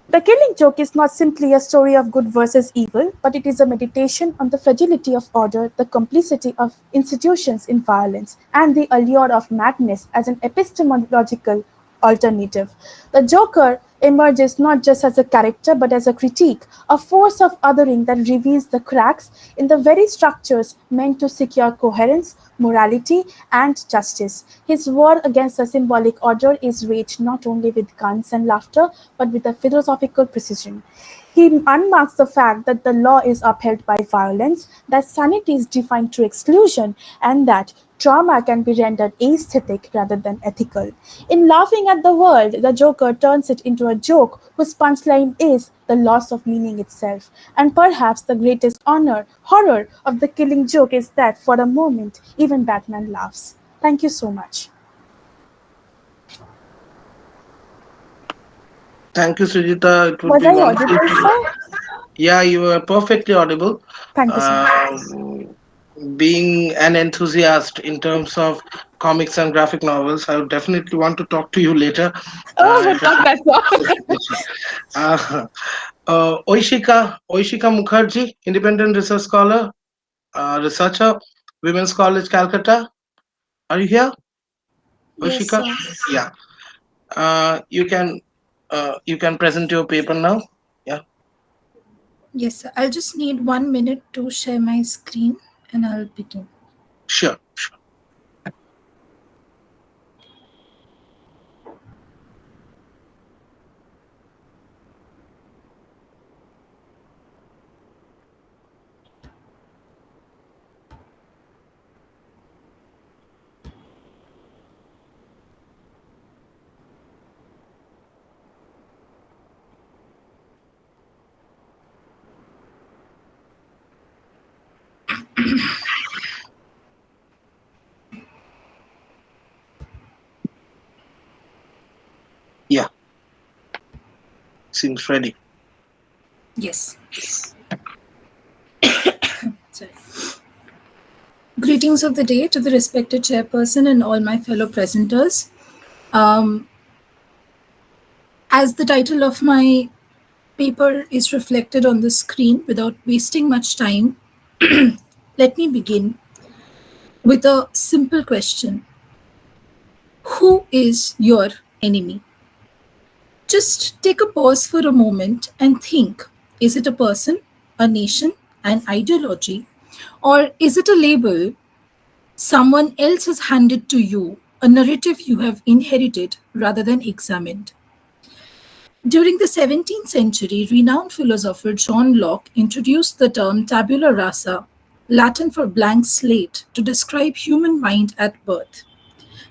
The Killing Joke is not simply a story of good versus evil, but it is a meditation on the fragility of order, the complicity of institutions in violence, and the allure of madness as an epistemological alternative. The Joker emerges not just as a character but as a critique, a force of othering that reveals the cracks in the very structures meant to secure coherence, morality, and justice. His war against the symbolic order is waged not only with guns and laughter but with a philosophical precision. He unmarks the fact that the law is upheld by violence, that sanity is defined through exclusion, and that trauma can be rendered aesthetic rather than ethical. In laughing at the world, the Joker turns it into a joke whose punchline is the loss of meaning itself. And perhaps the greatest horror of the Killing Joke is that for a moment, even Batman laughs. Thank you so much. Thank you, Sujita. It would Was be I wonderful audible, to. sir? Yeah, you were perfectly audible. Thank you so much. Being an enthusiast in terms of comics and graphic novels, I would definitely want to talk to you later. Oh, It not that one. uh, Oishika Mukherjee, independent research scholar, researcher, Women's College, Calcutta. Are you here, Yes, Oishika? sir. Yeah. You can present your paper now. Yeah. Yes, sir. I'll just need 1 minute to share my screen and I'll begin. Sure. Sure. Yeah. Seems ready. Yes. Sorry. Greetings of the day to the respected chairperson and all my fellow presenters. Um, as the title of my paper is reflected on the screen, without wasting much time, let me begin with a simple question. Who is your enemy? Just take a pause for a moment and think, is it a person, a nation, an ideology, or is it a label someone else has handed to you, a narrative you have inherited rather than examined? During the 17th century, renowned philosopher John Locke introduced the term tabula rasa, Latin for blank slate, to describe human mind at birth.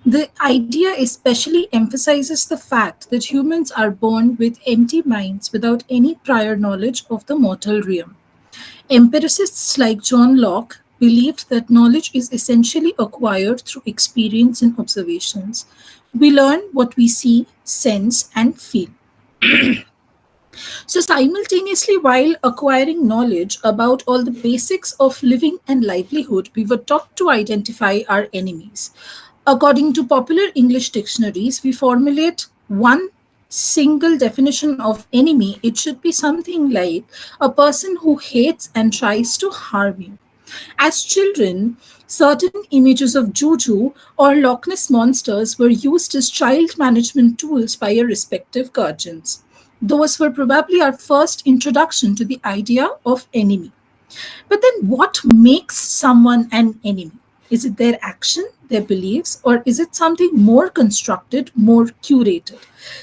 The idea especially emphasizes the fact that humans are born with empty minds without any prior knowledge of the mortal realm. Empiricists like John Locke believed that knowledge is essentially acquired through experience and observations. We learn what we see, sense, and feel. So, simultaneously, while acquiring knowledge about all the basics of living and livelihood, we were taught to identify our enemies. According to popular English dictionaries, we formulate one single definition of enemy. It should be something like a person who hates and tries to harm you. As children, certain images of juju or Loch Ness monsters were used as child management tools by our respective guardians. Those were probably our first introduction to the idea of enemy. But then, what makes someone an enemy? Is it their action, their beliefs, or is it something more constructed, more curated?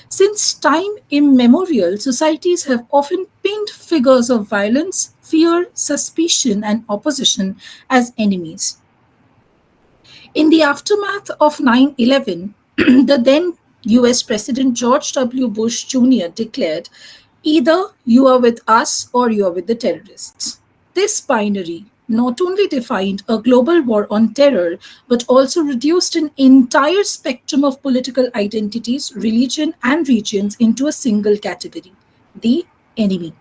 Since time immemorial, societies have often painted figures of violence, fear, suspicion, and opposition as enemies. In the aftermath of 9/11, the then US President George W. Bush Jr. declared, either you are with us or you are with the terrorists. This binary not only defined a global war on terror, but also reduced an entire spectrum of political identities, religion, and regions into a single category: the enemy.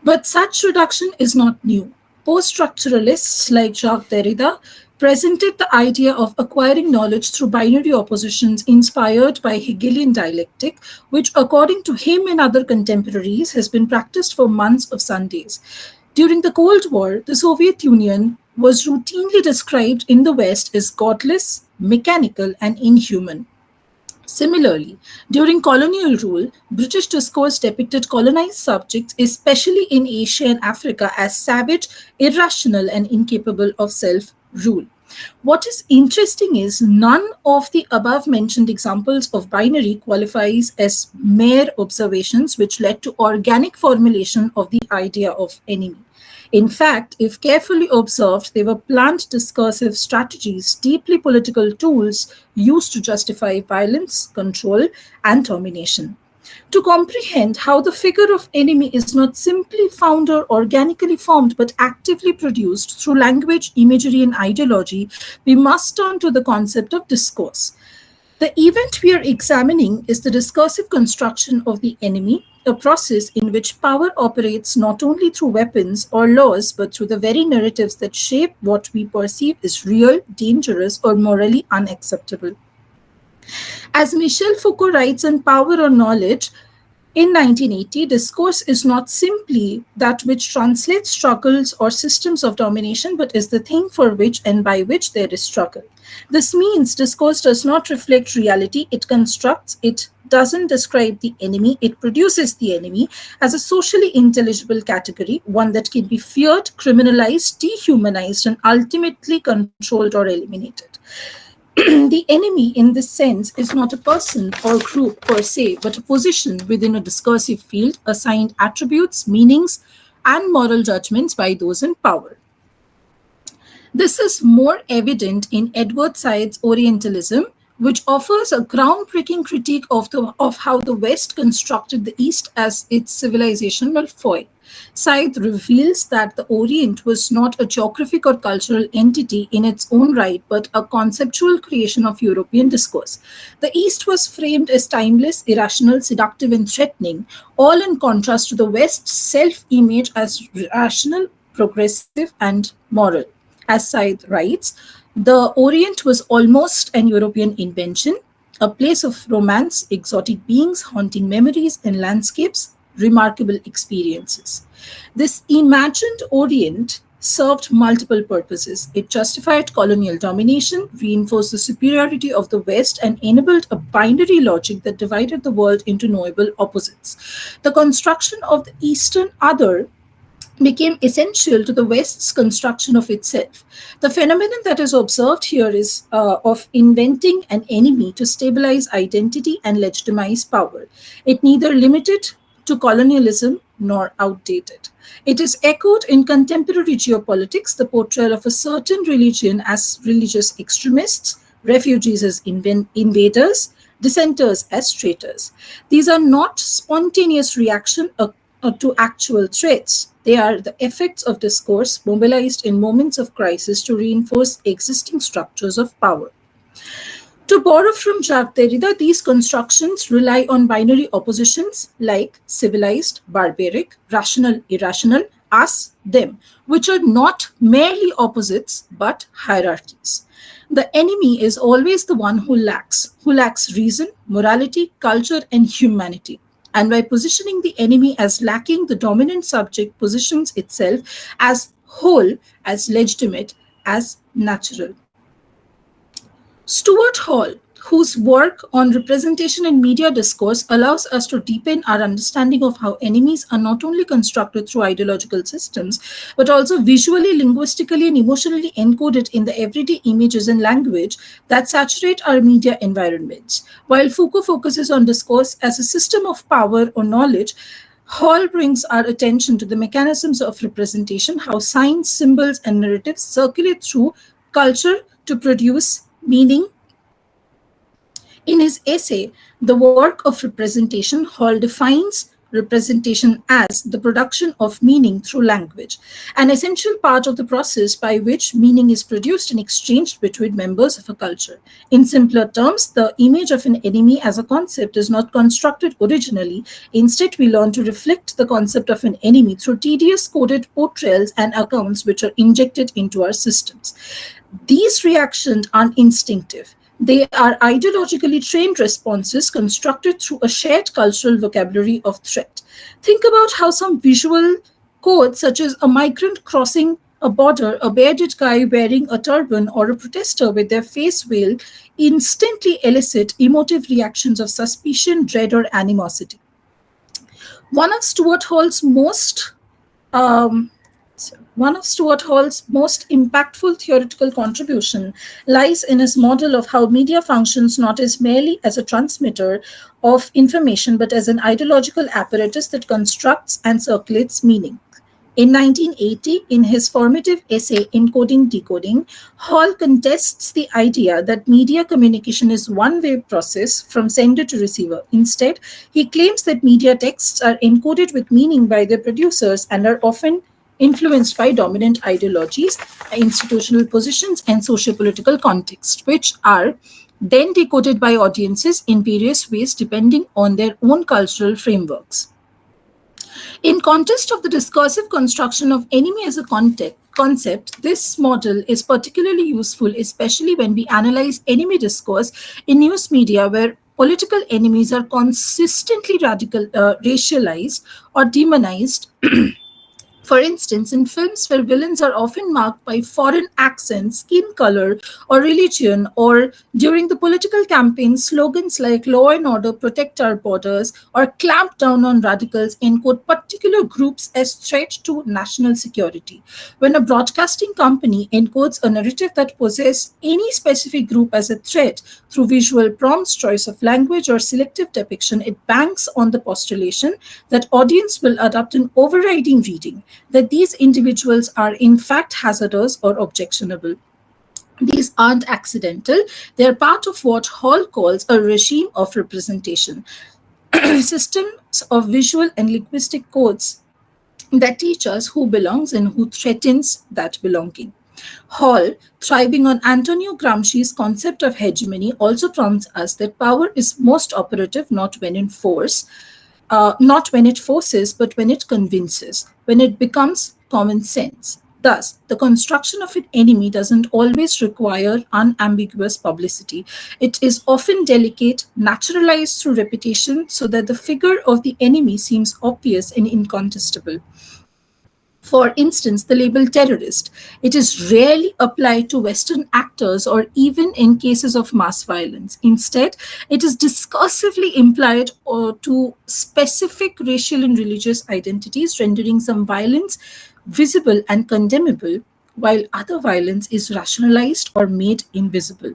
But such reduction is not new. Post structuralists like Jacques Derrida presented the idea of acquiring knowledge through binary oppositions inspired by Hegelian dialectic, which, according to him and other contemporaries, has been practiced for months of Sundays. During the Cold War, the Soviet Union was routinely described in the West as godless, mechanical, and inhuman. Similarly, during colonial rule, British discourse depicted colonized subjects, especially in Asia and Africa, as savage, irrational, and incapable of self rule. What is interesting is none of the above mentioned examples of binary qualifies as mere observations which led to organic formulation of the idea of enemy. In fact, if carefully observed, they were planned discursive strategies, deeply political tools used to justify violence, control, and domination. To comprehend how the figure of enemy is not simply found or organically formed but actively produced through language, imagery, and ideology, we must turn to the concept of discourse. The event we are examining is the discursive construction of the enemy, a process in which power operates not only through weapons or laws, but through the very narratives that shape what we perceive as real, dangerous, or morally unacceptable. As Michel Foucault writes in Power or Knowledge, in 1980, discourse is not simply that which translates struggles or systems of domination, but is the thing for which and by which there is struggle. This means discourse does not reflect reality, it constructs, it doesn't describe the enemy, it produces the enemy as a socially intelligible category, one that can be feared, criminalized, dehumanized, and ultimately controlled or eliminated. The enemy, in this sense, is not a person or group per se, but a position within a discursive field assigned attributes, meanings, and moral judgments by those in power. This is more evident in Edward Said's Orientalism, which offers a groundbreaking critique of how the West constructed the East as its civilizational foil. Said reveals that the Orient was not a geographic or cultural entity in its own right, but a conceptual creation of European discourse. The East was framed as timeless, irrational, seductive, and threatening, all in contrast to the West's self image as rational, progressive, and moral. As Said writes, the Orient was almost an European invention, a place of romance, exotic beings, haunting memories, and landscapes, remarkable experiences. This imagined Orient served multiple purposes. It justified colonial domination, reinforced the superiority of the West, and enabled a binary logic that divided the world into knowable opposites. The construction of the Eastern other became essential to the West's construction of itself. The phenomenon that is observed here is of inventing an enemy to stabilize identity and legitimize power. It neither limited to colonialism nor outdated. It is echoed in contemporary geopolitics, the portrayal of a certain religion as religious extremists, refugees as invaders, dissenters as traitors. These are not spontaneous reaction to actual threats. They are the effects of discourse mobilized in moments of crisis to reinforce existing structures of power. To borrow from Jacques Derrida, these constructions rely on binary oppositions like civilized, barbaric, rational, irrational, us, them, which are not merely opposites but hierarchies. The enemy is always the one who lacks reason, morality, culture, and humanity. And by positioning the enemy as lacking, the dominant subject positions itself as whole, as legitimate, as natural. Stuart Hall, whose work on representation in media discourse allows us to deepen our understanding of how enemies are not only constructed through ideological systems, but also visually, linguistically, and emotionally encoded in the everyday images and language that saturate our media environments. While Foucault focuses on discourse as a system of power or knowledge, Hall brings our attention to the mechanisms of representation, how signs, symbols, and narratives circulate through culture to produce meaning. In his essay, The Work of Representation, Hall defines representation as the production of meaning through language, an essential part of the process by which meaning is produced and exchanged between members of a culture. In simpler terms, the image of an enemy as a concept is not constructed originally. Instead, we learn to reflect the concept of an enemy through tedious coded portrayals and accounts which are injected into our systems. These reactions are instinctive. They are ideologically trained responses constructed through a shared cultural vocabulary of threat. Think about how some visual codes, such as a migrant crossing a border, a bearded guy wearing a turban, or a protester with their face veiled, instantly elicit emotive reactions of suspicion, dread, or animosity. One of Stuart Hall's most um, one of Stuart Hall's most impactful theoretical contribution lies in his model of how media functions not as merely as a transmitter of information but as an ideological apparatus that constructs and circulates meaning. In 1980, in his formative essay Encoding Decoding, Hall contests the idea that media communication is one-way process from sender to receiver. Instead, he claims that media texts are encoded with meaning by their producers and are often influenced by dominant ideologies, institutional positions, and socio-political contexts, which are then decoded by audiences in various ways depending on their own cultural frameworks. In context of the discursive construction of enemy as a concept, this model is particularly useful, especially when we analyze enemy discourse in news media where political enemies are consistently racialized or demonized. For instance, in films where villains are often marked by foreign accent, skin color, or religion, or during the political campaign, slogans like law and order, protect our borders, or clamp down on radicals encode particular groups as threat to national security. When a broadcasting company encodes a narrative that poses any specific group as a threat through visual prompts, choice of language, or selective depiction, it banks on the postulation that audience will adopt an overriding reading that these individuals are in fact hazardous or objectionable. These aren't accidental, they're part of what Hall calls a regime of representation, systems of visual and linguistic codes that teach us who belongs and who threatens that belonging. Hall, thriving on Antonio Gramsci's concept of hegemony, also prompts us that power is most operative not when it forces, but when it convinces, when it becomes common sense. Thus, the construction of an enemy doesn't always require unambiguous publicity. It is often delicate, naturalized through repetition, so that the figure of the enemy seems obvious and incontestable. For instance, the label terrorist. It is rarely applied to Western actors or even in cases of mass violence. Instead, it is discursively implied to specific racial and religious identities, rendering some violence visible and condemnable, while other violence is rationalized or made invisible.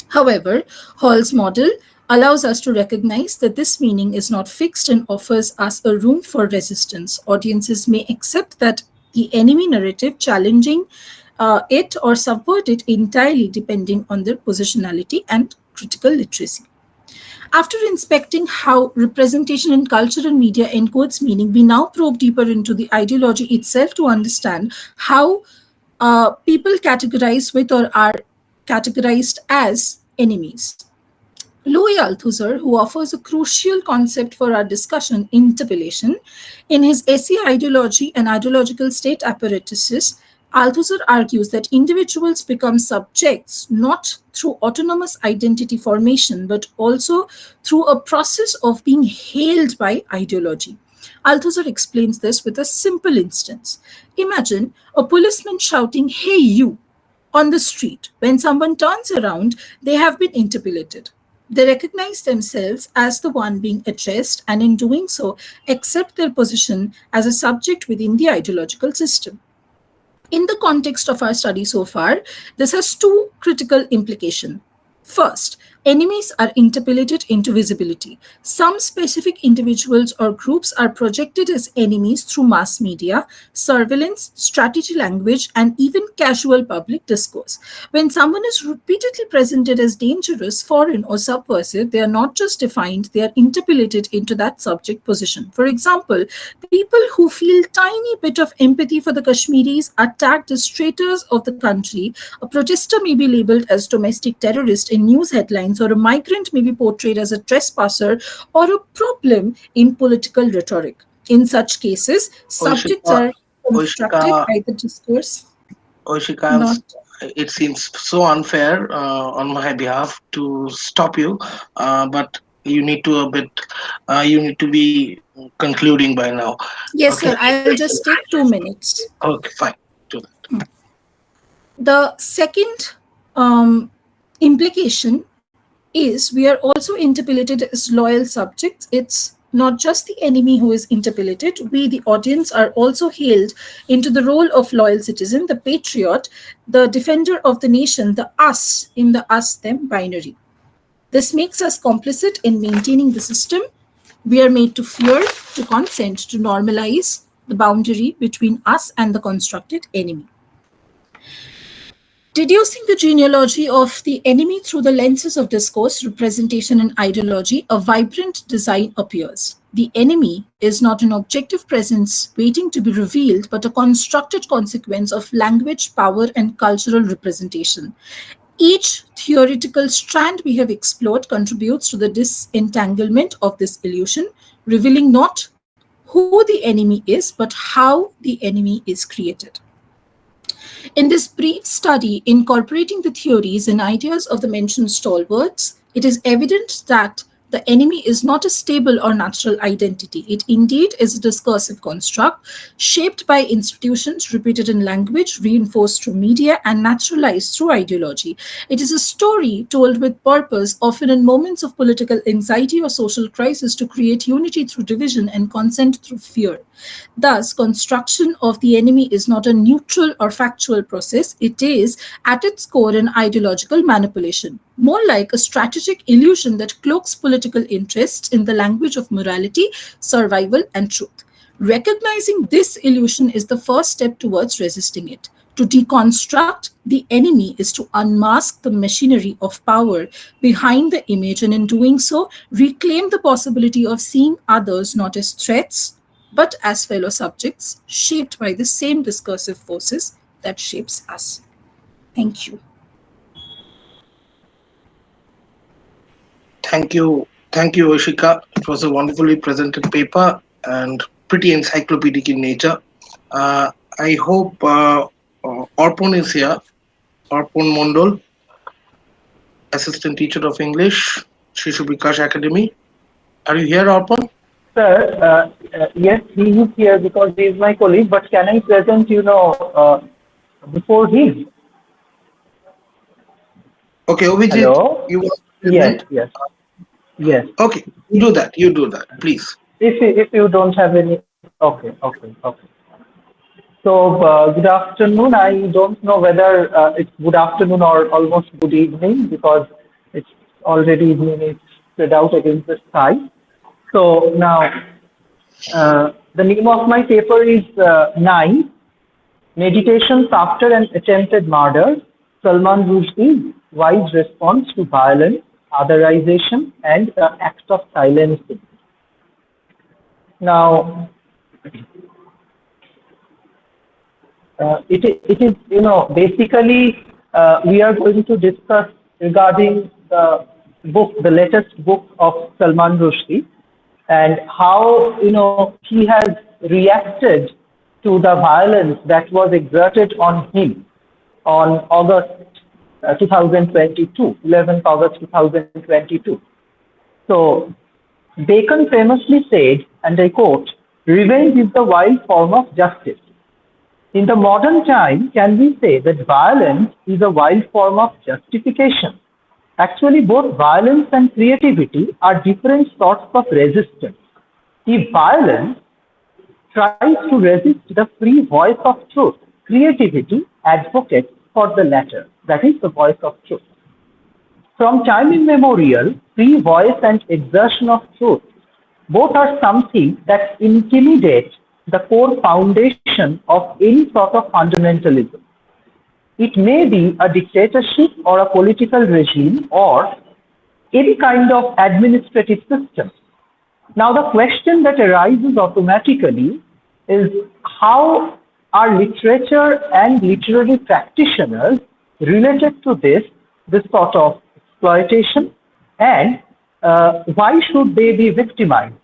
However, Hall's model allows us to recognize that this meaning is not fixed and offers us a room for resistance. Audiences may accept that the enemy narrative, challenging it or subvert it entirely depending on their positionality and critical literacy. After inspecting how representation in culture and media encodes meaning, we now probe deeper into the ideology itself to understand how people categorize with or are categorized as enemies. Louis Althusser, who offers a crucial concept for our discussion, interpellation, in his essay Ideology and Ideological State Apparatuses, Althusser argues that individuals become subjects not through autonomous identity formation, but also through a process of being hailed by ideology. Althusser explains this with a simple instance. Imagine a policeman shouting, "Hey, you!" on the street. When someone turns around, they have been interpellated. They recognize themselves as the one being addressed, and in doing so, accept their position as a subject within the ideological system. In the context of our study so far, this has two critical implications. First, enemies are interpellated into visibility. Some specific individuals or groups are projected as enemies through mass media, surveillance, strategy language, and even casual public discourse. When someone is repeatedly presented as dangerous, foreign, or subversive, they are not just defined, they are interpellated into that subject position. For example, people who feel tiny bit of empathy for the Kashmiris are tagged as traitors of the country. A protester may be labeled as domestic terrorist in news headlines, or a migrant may be portrayed as a trespasser or a problem in political rhetoric. In such cases, subjects Oishika, are constructed Oishika, by the discourse, Oishika, not. it seems so unfair on my behalf to stop you, but you need to a bit, you need to be concluding by now. Yes, Okay. sir, I'll just take 2 minutes. Okay, fine. Do that. The second implication is we are also interpellated as loyal subjects. It's not just the enemy who is interpellated. We, the audience, are also hailed into the role of loyal citizen, the patriot, the defender of the nation, the us in the us-them binary. This makes us complicit in maintaining the system. We are made to fear, to consent, to normalize the boundary between us and the constructed enemy. Deducing the genealogy of the enemy through the lenses of discourse, representation, and ideology, a vibrant design appears. The enemy is not an objective presence waiting to be revealed, but a constructed consequence of language, power, and cultural representation. Each theoretical strand we have explored contributes to the disentanglement of this illusion, revealing not who the enemy is, but how the enemy is created. In this brief study incorporating the theories and ideas of the mentioned stalwarts, it is evident that the enemy is not a stable or natural identity. It indeed is a discursive construct shaped by institutions, repeated in language, reinforced through media, and naturalized through ideology. It is a story told with purpose, often in moments of political anxiety or social crisis, to create unity through division and consent through fear. Thus, construction of the enemy is not a neutral or factual process. It is, at its core, an ideological manipulation, more like a strategic illusion that cloaks political interests in the language of morality, survival, and truth. Recognizing this illusion is the first step towards resisting it. To deconstruct the enemy is to unmask the machinery of power behind the image, and in doing so, reclaim the possibility of seeing others not as threats, but as fellow subjects shaped by the same discursive forces that shapes us. Thank you. Thank you, Oshika. It was a wonderfully presented paper and pretty encyclopedic in nature. I hope Orpon is here. Orpon Mondol, Assistant Teacher of English, Shri Bikash Academy. Are you here, Orpon? Sir, yes, he is here because he is my colleague, but can I present, before him? Okay, Obijit, Hello? you want to Yes, present? yes, yes. Okay, you do that. You do that, please. If you don't have any, okay. So, good afternoon. I don't know whether it's good afternoon or almost good evening because it's already evening. It's spread out against the sky. So now, the name of my paper is 9, Meditations After an Attempted Murder, Salman Rushdie's Wise Response to Violence, Otherization, and Act of Silencing. Now, it is, basically, we are going to discuss regarding the book, the latest book of Salman Rushdie, and how, he has reacted to the violence that was exerted on him on August 2022, 11th August 2022. So, Bacon famously said, and I quote, "Revenge is the wild form of justice." In the modern time, can we say that violence is a wild form of justification? Actually, both violence and creativity are different sorts of resistance. If violence tries to resist the free voice of truth, creativity advocates for the latter, that is, the voice of truth. From time immemorial, free voice and exertion of truth both are something that intimidate the core foundation of any sort of fundamentalism. It may be a dictatorship or a political regime or any kind of administrative system. Now, the question that arises automatically is how are literature and literary practitioners related to this sort of exploitation, and why should they be victimized?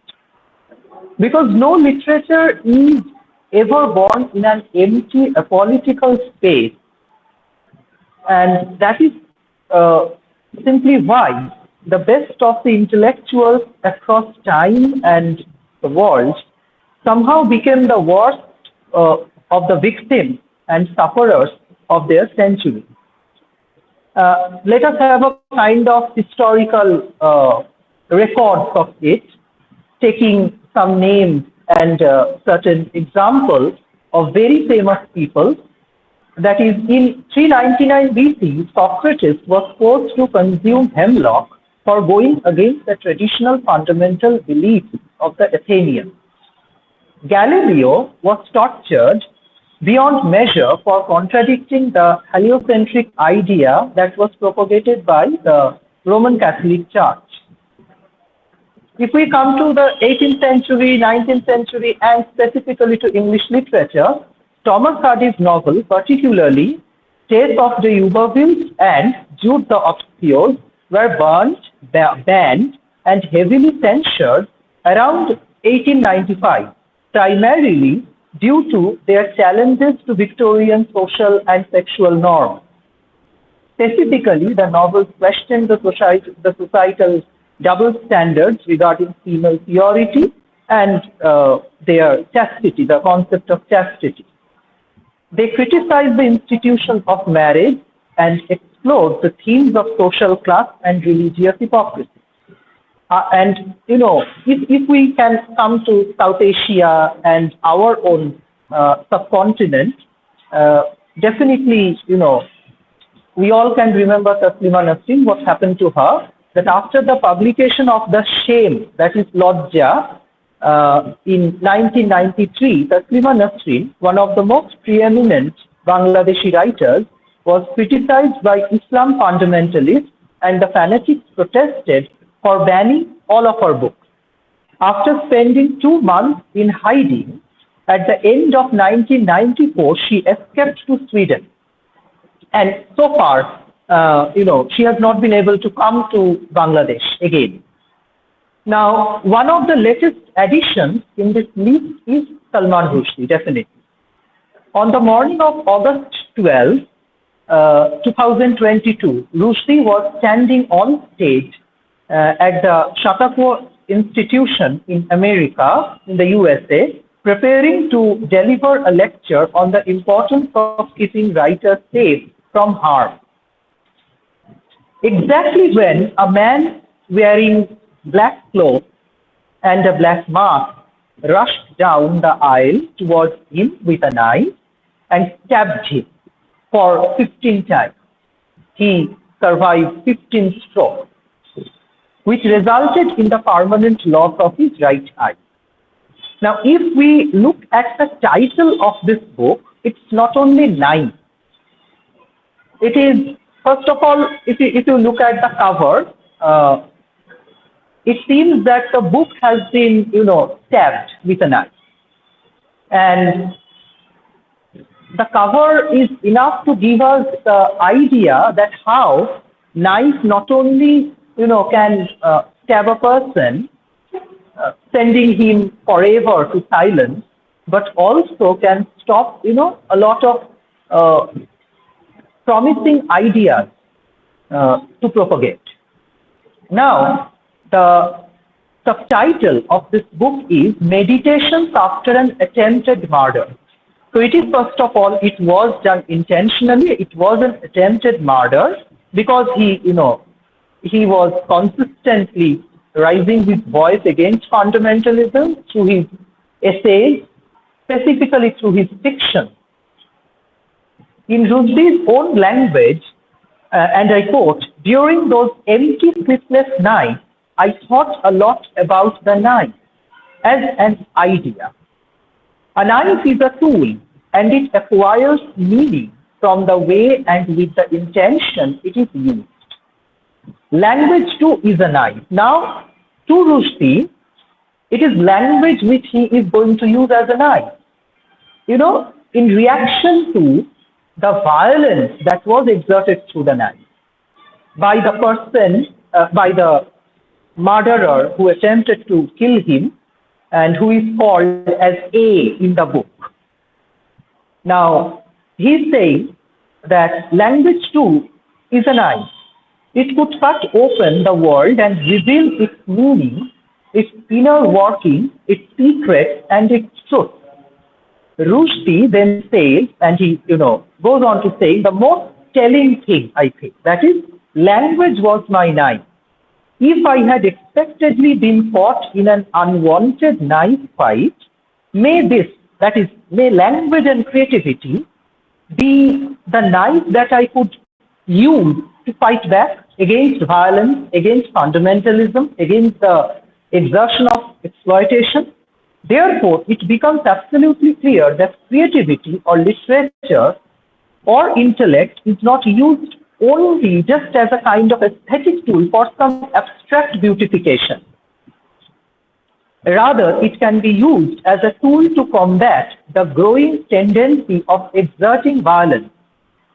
Because no literature is ever born in an empty apolitical space, and that is simply why the best of the intellectuals across time and the world somehow became the worst of the victims and sufferers of their century. Let us have a kind of historical records of it, taking some names and certain examples of very famous people. That is, in 399 BC, Socrates was forced to consume hemlock for going against the traditional fundamental beliefs of the Athenians. Galileo was tortured beyond measure for contradicting the heliocentric idea that was propagated by the Roman Catholic Church. If we come to the 18th century, 19th century, and specifically to English literature, Thomas Hardy's novel, particularly Tales of the Ubervilles and Jude the Obscure, were burnt, banned, and heavily censured around 1895, primarily due to their challenges to Victorian social and sexual norms. Specifically, the novels questioned the societal double standards regarding female purity and their chastity, the concept of chastity. They criticized the institution of marriage and explored the themes of social class and religious hypocrisy. And, you know, if we can come to South Asia and our own subcontinent, definitely, you know, we all can remember Taslima Nasreen, what happened to her, that after the publication of The Shame, that is Lodja, in 1993, Taslima Nasreen, one of the most preeminent Bangladeshi writers, was criticized by Islam fundamentalists, and the fanatics protested for banning all of her books. After spending 2 months in hiding, at the end of 1994, she escaped to Sweden. And so far, you know, she has not been able to come to Bangladesh again. Now, one of the latest additions in this list is Salman Rushdie, definitely. On the morning of August 12, 2022, Rushdie was standing on stage at the Chautauqua Institution in America, in the USA, preparing to deliver a lecture on the importance of keeping writers safe from harm. Exactly when a man wearing black clothes and a black mask rushed down the aisle towards him with a knife and stabbed him for 15 times. He survived 15 strokes, which resulted in the permanent loss of his right eye. Now, if we look at the title of this book, it's not only nice. It is, first of all, if you look at the cover, it seems that the book has been, you know, stabbed with a knife. And the cover is enough to give us the idea that how knife not only, you know, can stab a person, sending him forever to silence, but also can stop, you know, a lot of promising ideas to propagate. Now, the subtitle of this book is Meditations After an Attempted Murder. So it is, first of all, it was done intentionally. It was an attempted murder because he was consistently raising his voice against fundamentalism through his essays, specifically through his fiction. In Rushdie's own language, and I quote, during those empty sleepless nights, I thought a lot about the knife as an idea. A knife is a tool, and it acquires meaning from the way and with the intention it is used. Language too is a knife. Now, to Rushdie, it is language which he is going to use as a knife. In reaction to the violence that was exerted through the knife by the person, by the murderer who attempted to kill him and who is called as A in the book. Now, he's saying that language too is a knife. It could cut open the world and reveal its meaning, its inner working, its secrets, and its truth. Rushdie then says, and he goes on to say, the most telling thing, I think, that is, language was my knife. If I had expectedly been caught in an unwanted knife fight, may language and creativity be the knife that I could use to fight back against violence, against fundamentalism, against the exertion of exploitation. Therefore, it becomes absolutely clear that creativity or literature or intellect is not used only just as a kind of aesthetic tool for some abstract beautification. Rather, it can be used as a tool to combat the growing tendency of exerting violence.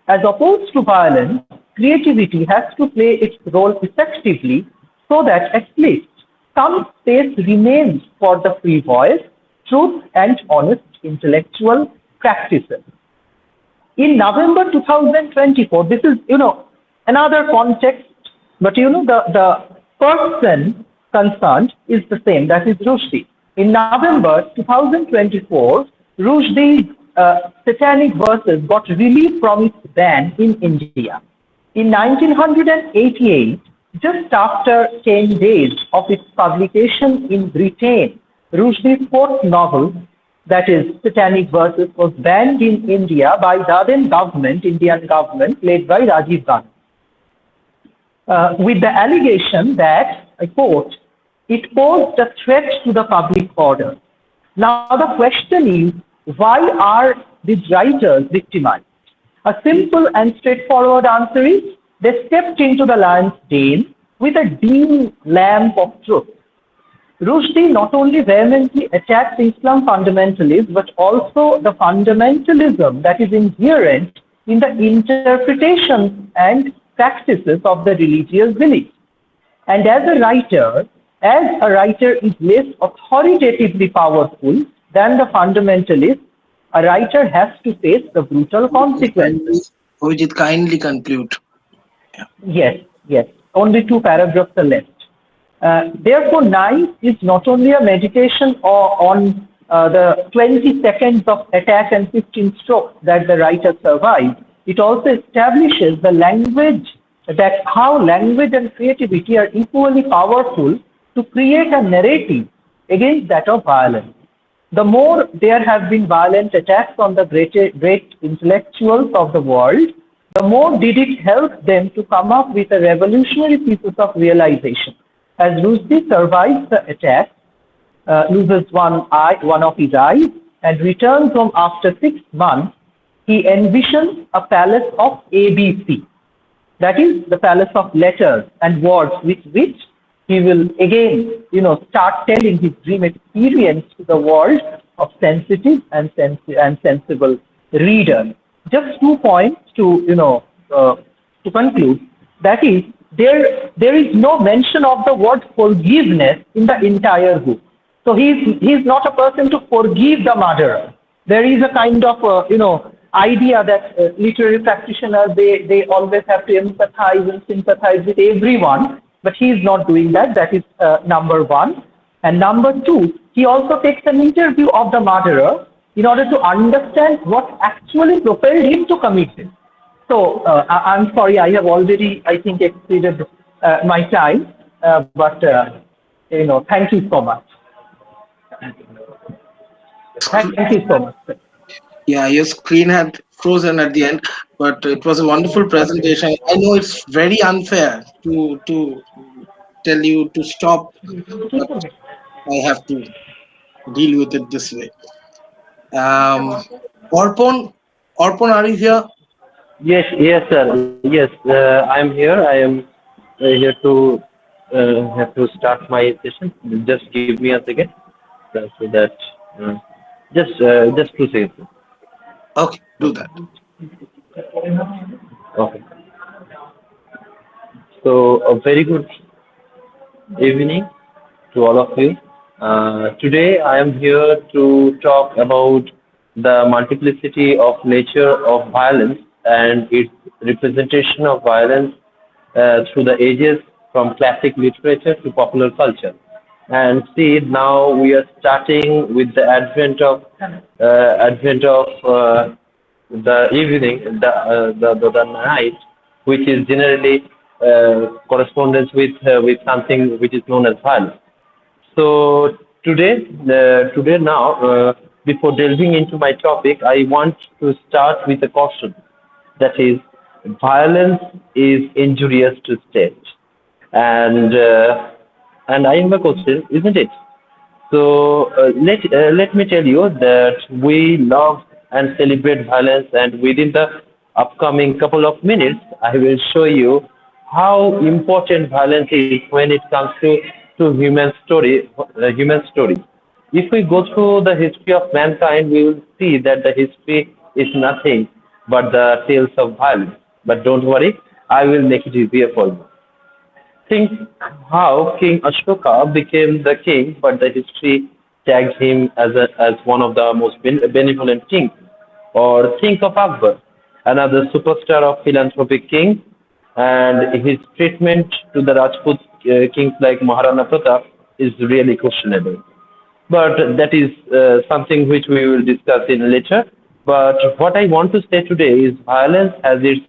As opposed to violence, creativity has to play its role effectively so that at least some space remains for the free voice, truth, and honest intellectual practices. In November 2024, this is, another context, but, the person concerned is the same, that is Rushdie. In November 2024, Rushdie's satanic verses got released from its ban in India. In 1988, just after 10 days of its publication in Britain, Rushdie's fourth novel, that is Satanic Verses, was banned in India by the then Indian government, led by Rajiv Gandhi, with the allegation that, I quote, it posed a threat to the public order. Now the question is, why are these writers victimized? A simple and straightforward answer is, they stepped into the lion's den with a dim lamp of truth. Rushdie not only vehemently attacked Islam fundamentalism, but also the fundamentalism that is inherent in the interpretations and practices of the religious beliefs. And as a writer is less authoritatively powerful than the fundamentalist, a writer has to face the brutal consequences. Vijit, kindly conclude. Yes. Only 2 paragraphs are left. Therefore, Knife is not only a meditation on the 20 seconds of attack and 15 strokes that the writer survived. It also establishes the language, that how language and creativity are equally powerful to create a narrative against that of violence. The more there have been violent attacks on the great intellectuals of the world, the more did it help them to come up with a revolutionary pieces of realization. As Rushdie survives the attack, loses one of his eyes, and returns home after 6 months, he envisions a palace of ABC. That is the palace of letters and words with which he will again, start telling his dream experience to the world of sensitive and sensible readers. Just 2 points to conclude. That is, there is no mention of the word forgiveness in the entire book. So he's not a person to forgive the murderer. There is a kind of idea that literary practitioners they always have to empathize and sympathize with everyone, but he is not doing that. That is number 1. And number 2, he also takes an interview of the murderer, in order to understand what actually propelled him to commit it. So I'm sorry, I have already, I think, exceeded my time, but thank you so much. Thank you so much. Yeah, your screen had frozen at the end, but it was a wonderful presentation. I know it's very unfair to tell you to stop, but I have to deal with it this way. Um, Orpon, Orpon, are you here? Yes, yes, sir. Yes, I'm here. I am here to have to start my session. Just give me a second, so that uh, just to say. Okay, do that. Okay. So a very good evening to all of you. Today I am here to talk about the multiplicity of nature of violence and its representation of violence through the ages from classic literature to popular culture. And see, now we are starting with the advent of the evening, the night, which is generally correspondence with something which is known as violence. So today now, before delving into my topic, I want to start with a caution. That is, violence is injurious to state, and I have a question, isn't it? So let me tell you that we love and celebrate violence, and within the upcoming couple of minutes, I will show you how important violence is when it comes to human story. If we go through the history of mankind, we will see that the history is nothing but the tales of violence. But don't worry, I will make it easier for you. Think how King Ashoka became the king, but the history tagged him as one of the most benevolent kings. Or think of Akbar, another superstar of philanthropic king, and his treatment to the Rajput kings like Maharana Pratap is really questionable. But that is something which we will discuss in later. But what I want to say today is violence has its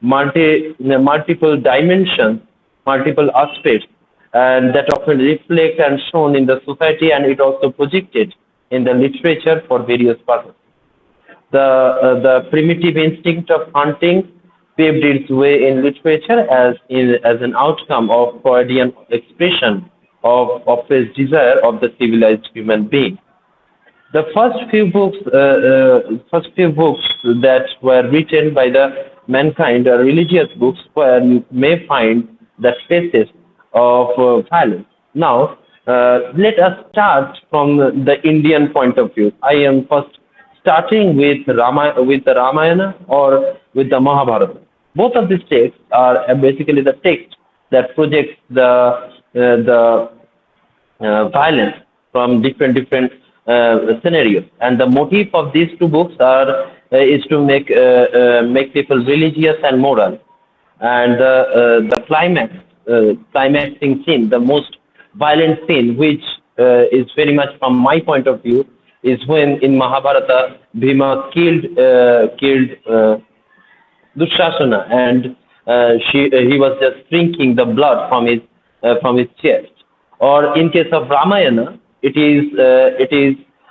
multiple dimensions, multiple aspects, and that often reflect and shown in the society, and it also projected in the literature for various purposes. The primitive instinct of hunting paved its way in literature as an outcome of Freudian expression of his desire of the civilized human being. The first few books that were written by the mankind are religious books where you may find the traces of violence. Now, let us start from the Indian point of view. I am first starting with the Ramayana or with the Mahabharata. Both of these texts are basically the text that projects the violence from different scenarios. And the motive of these two books are is to make people religious and moral. And the climaxing scene, the most violent scene, which is very much from my point of view, is when in Mahabharata Bhima killed Dushasana, and he was just drinking the blood from his chest. Or in case of Ramayana, it is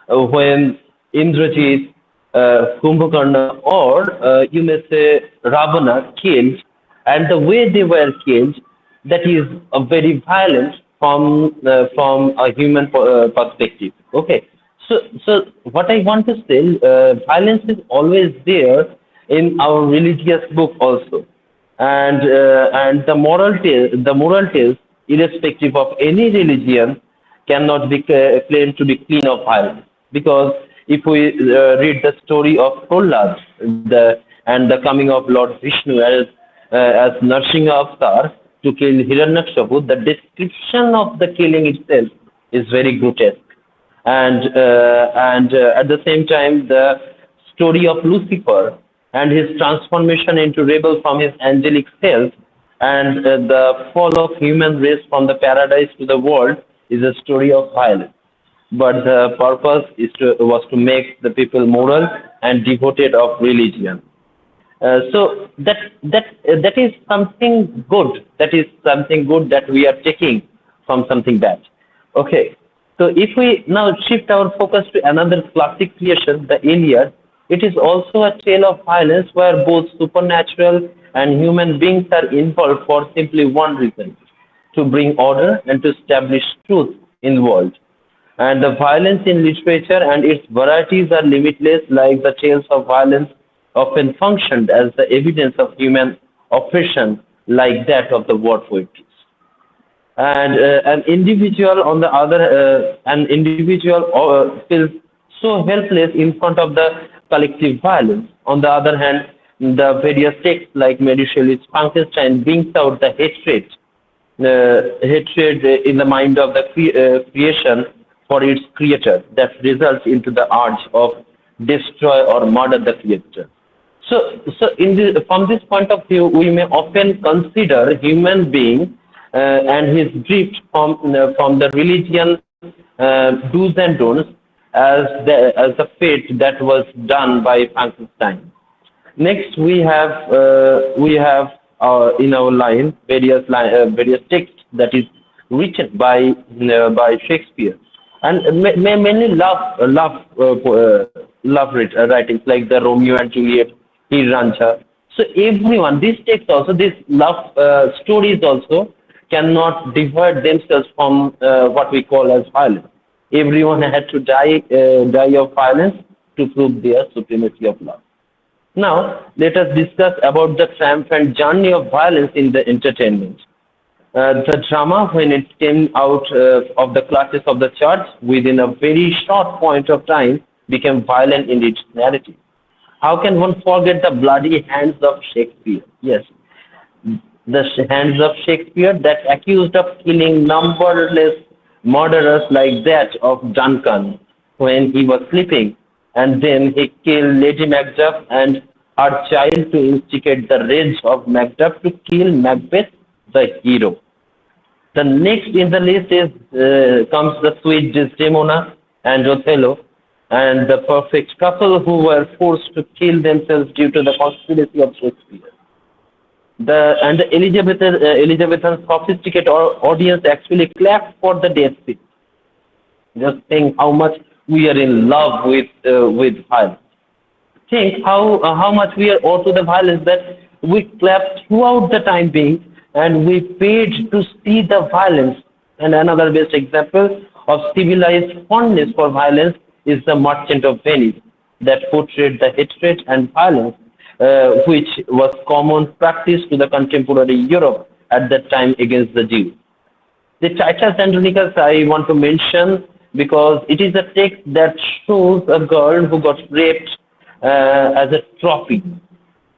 when Indrajit, Kumbhakarna, or you may say Ravana killed, and the way they were killed, that is a very violent from a human perspective. Okay, so what I want to say, violence is always there in our religious book also, and the moral tales, irrespective of any religion, cannot be claimed to be clean of violence. Because if we read the story of Prahlad, and the coming of Lord Vishnu as Narsingha avatar to kill Hiranyakashipu, the description of the killing itself is very grotesque. And at the same time, the story of Lucifer and his transformation into rebel from his angelic self, and the fall of human race from the paradise to the world is a story of violence. but the purpose was to make the people moral and devoted of religion. So that is something good. That is something good that we are taking from something bad. Okay. So if we now shift our focus to another classic creation, the Iliad, it is also a tale of violence where both supernatural and human beings are involved for simply one reason: to bring order and to establish truth in the world. And the violence in literature and its varieties are limitless, like the tales of violence often functioned as the evidence of human oppression, like that of the war poetry. And an individual feels so helpless in front of the collective violence. On the other hand, the various texts like Mary Shelley's Frankenstein brings out the hatred in the mind of the creation for its creator that results into the urge of destroy or murder the creator. From this point of view, we may often consider human being and his drift from the religion do's and don'ts as the fate that was done by Frankenstein. Next, we have in our line various texts that is written by Shakespeare, and mainly writings like the Romeo and Juliet, Hir Rancha. So everyone, these texts also, these love stories also cannot divert themselves from what we call as violence. Everyone had to die of violence to prove their supremacy of love. Now, let us discuss about the triumphant journey of violence in the entertainment. The drama, when it came out of the classes of the church, within a very short point of time, became violent in its narrative. How can one forget the bloody hands of Shakespeare? Yes, the hands of Shakespeare that accused of killing numberless murderers like that of Duncan when he was sleeping, and then he killed Lady Macduff and her child to instigate the rage of Macduff to kill Macbeth, the hero. The next in the list is comes the sweet Desdemona and Othello, and the perfect couple who were forced to kill themselves due to the conspiracy of Shakespeare. The Elizabethan sophisticated audience actually clapped for the death scene. Just think how much we are in love with violence. Think how much we are owed to the violence that we clapped throughout the time being, and we paid to see the violence. And another best example of civilized fondness for violence is The Merchant of Venice, that portrayed the hatred and violence which was common practice to the contemporary Europe at that time against the Jews. The Titus Andronicus I want to mention because it is a text that shows a girl who got raped as a trophy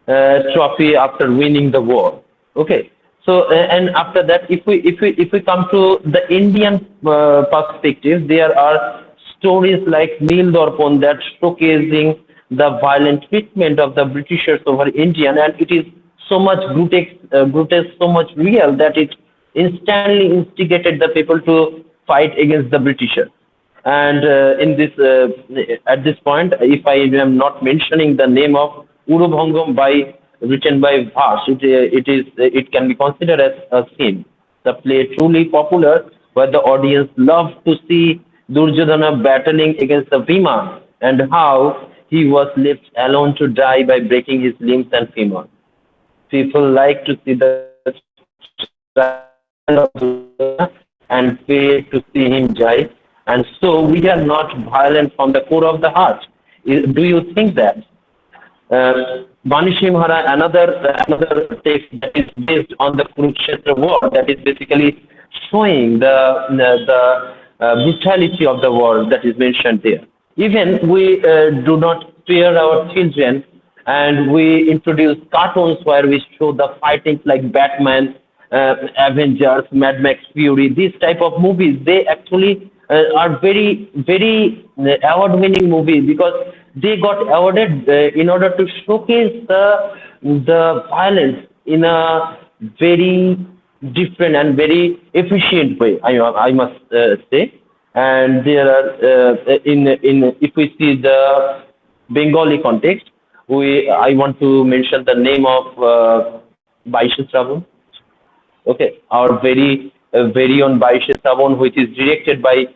after winning the war. Okay, so and after that, if we come to the Indian perspective, there are stories like Neil Dorpon that showcasing the violent treatment of the Britishers over Indian, and it is so much grotesque, so much real that it instantly instigated the people to fight against the Britishers. And at this point, if I am not mentioning the name of Urubhangam written by Bhash, it can be considered as a scene. The play truly popular, where the audience loved to see Duryodhana battling against the Bhima and how he was left alone to die by breaking his limbs and femur. People like to see the trial of Duryodhana and pay to see him die. And so we are not violent from the core of the heart. Do you think that? Banishimhara, another text that is based on the Kurukshetra war, that is basically showing the brutality of the war that is mentioned there. Even we do not spare our children, and we introduce cartoons where we show the fightings like Batman, Avengers, Mad Max Fury. These type of movies, they actually are very award-winning movies because they got awarded in order to showcase the violence in a very different and very efficient way. I must say. and there are in if we see the Bengali context, we I want to mention the name of Baishe Shravan. Okay, our very own Baishe Shravan, which is directed by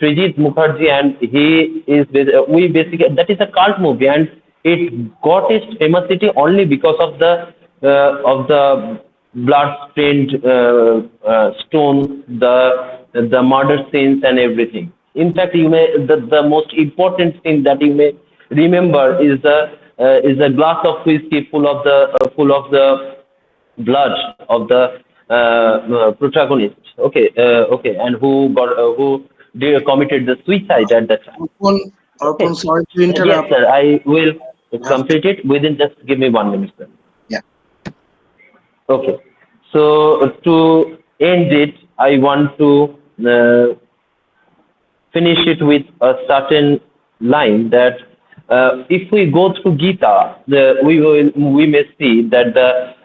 Srijit Mukherjee, and he is we basically that is a cult movie, and it got its famousity only because of the blood-stained stone, the murder scenes and everything. In fact, you may the most important thing that you may remember is the glass of whiskey full of the blood of the protagonist. Okay, okay, and who committed the suicide at that time. Arpon, Okay. Arpon, sorry to Yes, interrupt. sir. I will You have to. complete it within just give me 1 minute, sir. Yeah. Okay. So to end it, I want to finish it with a certain line that if we go through Gita, we may see that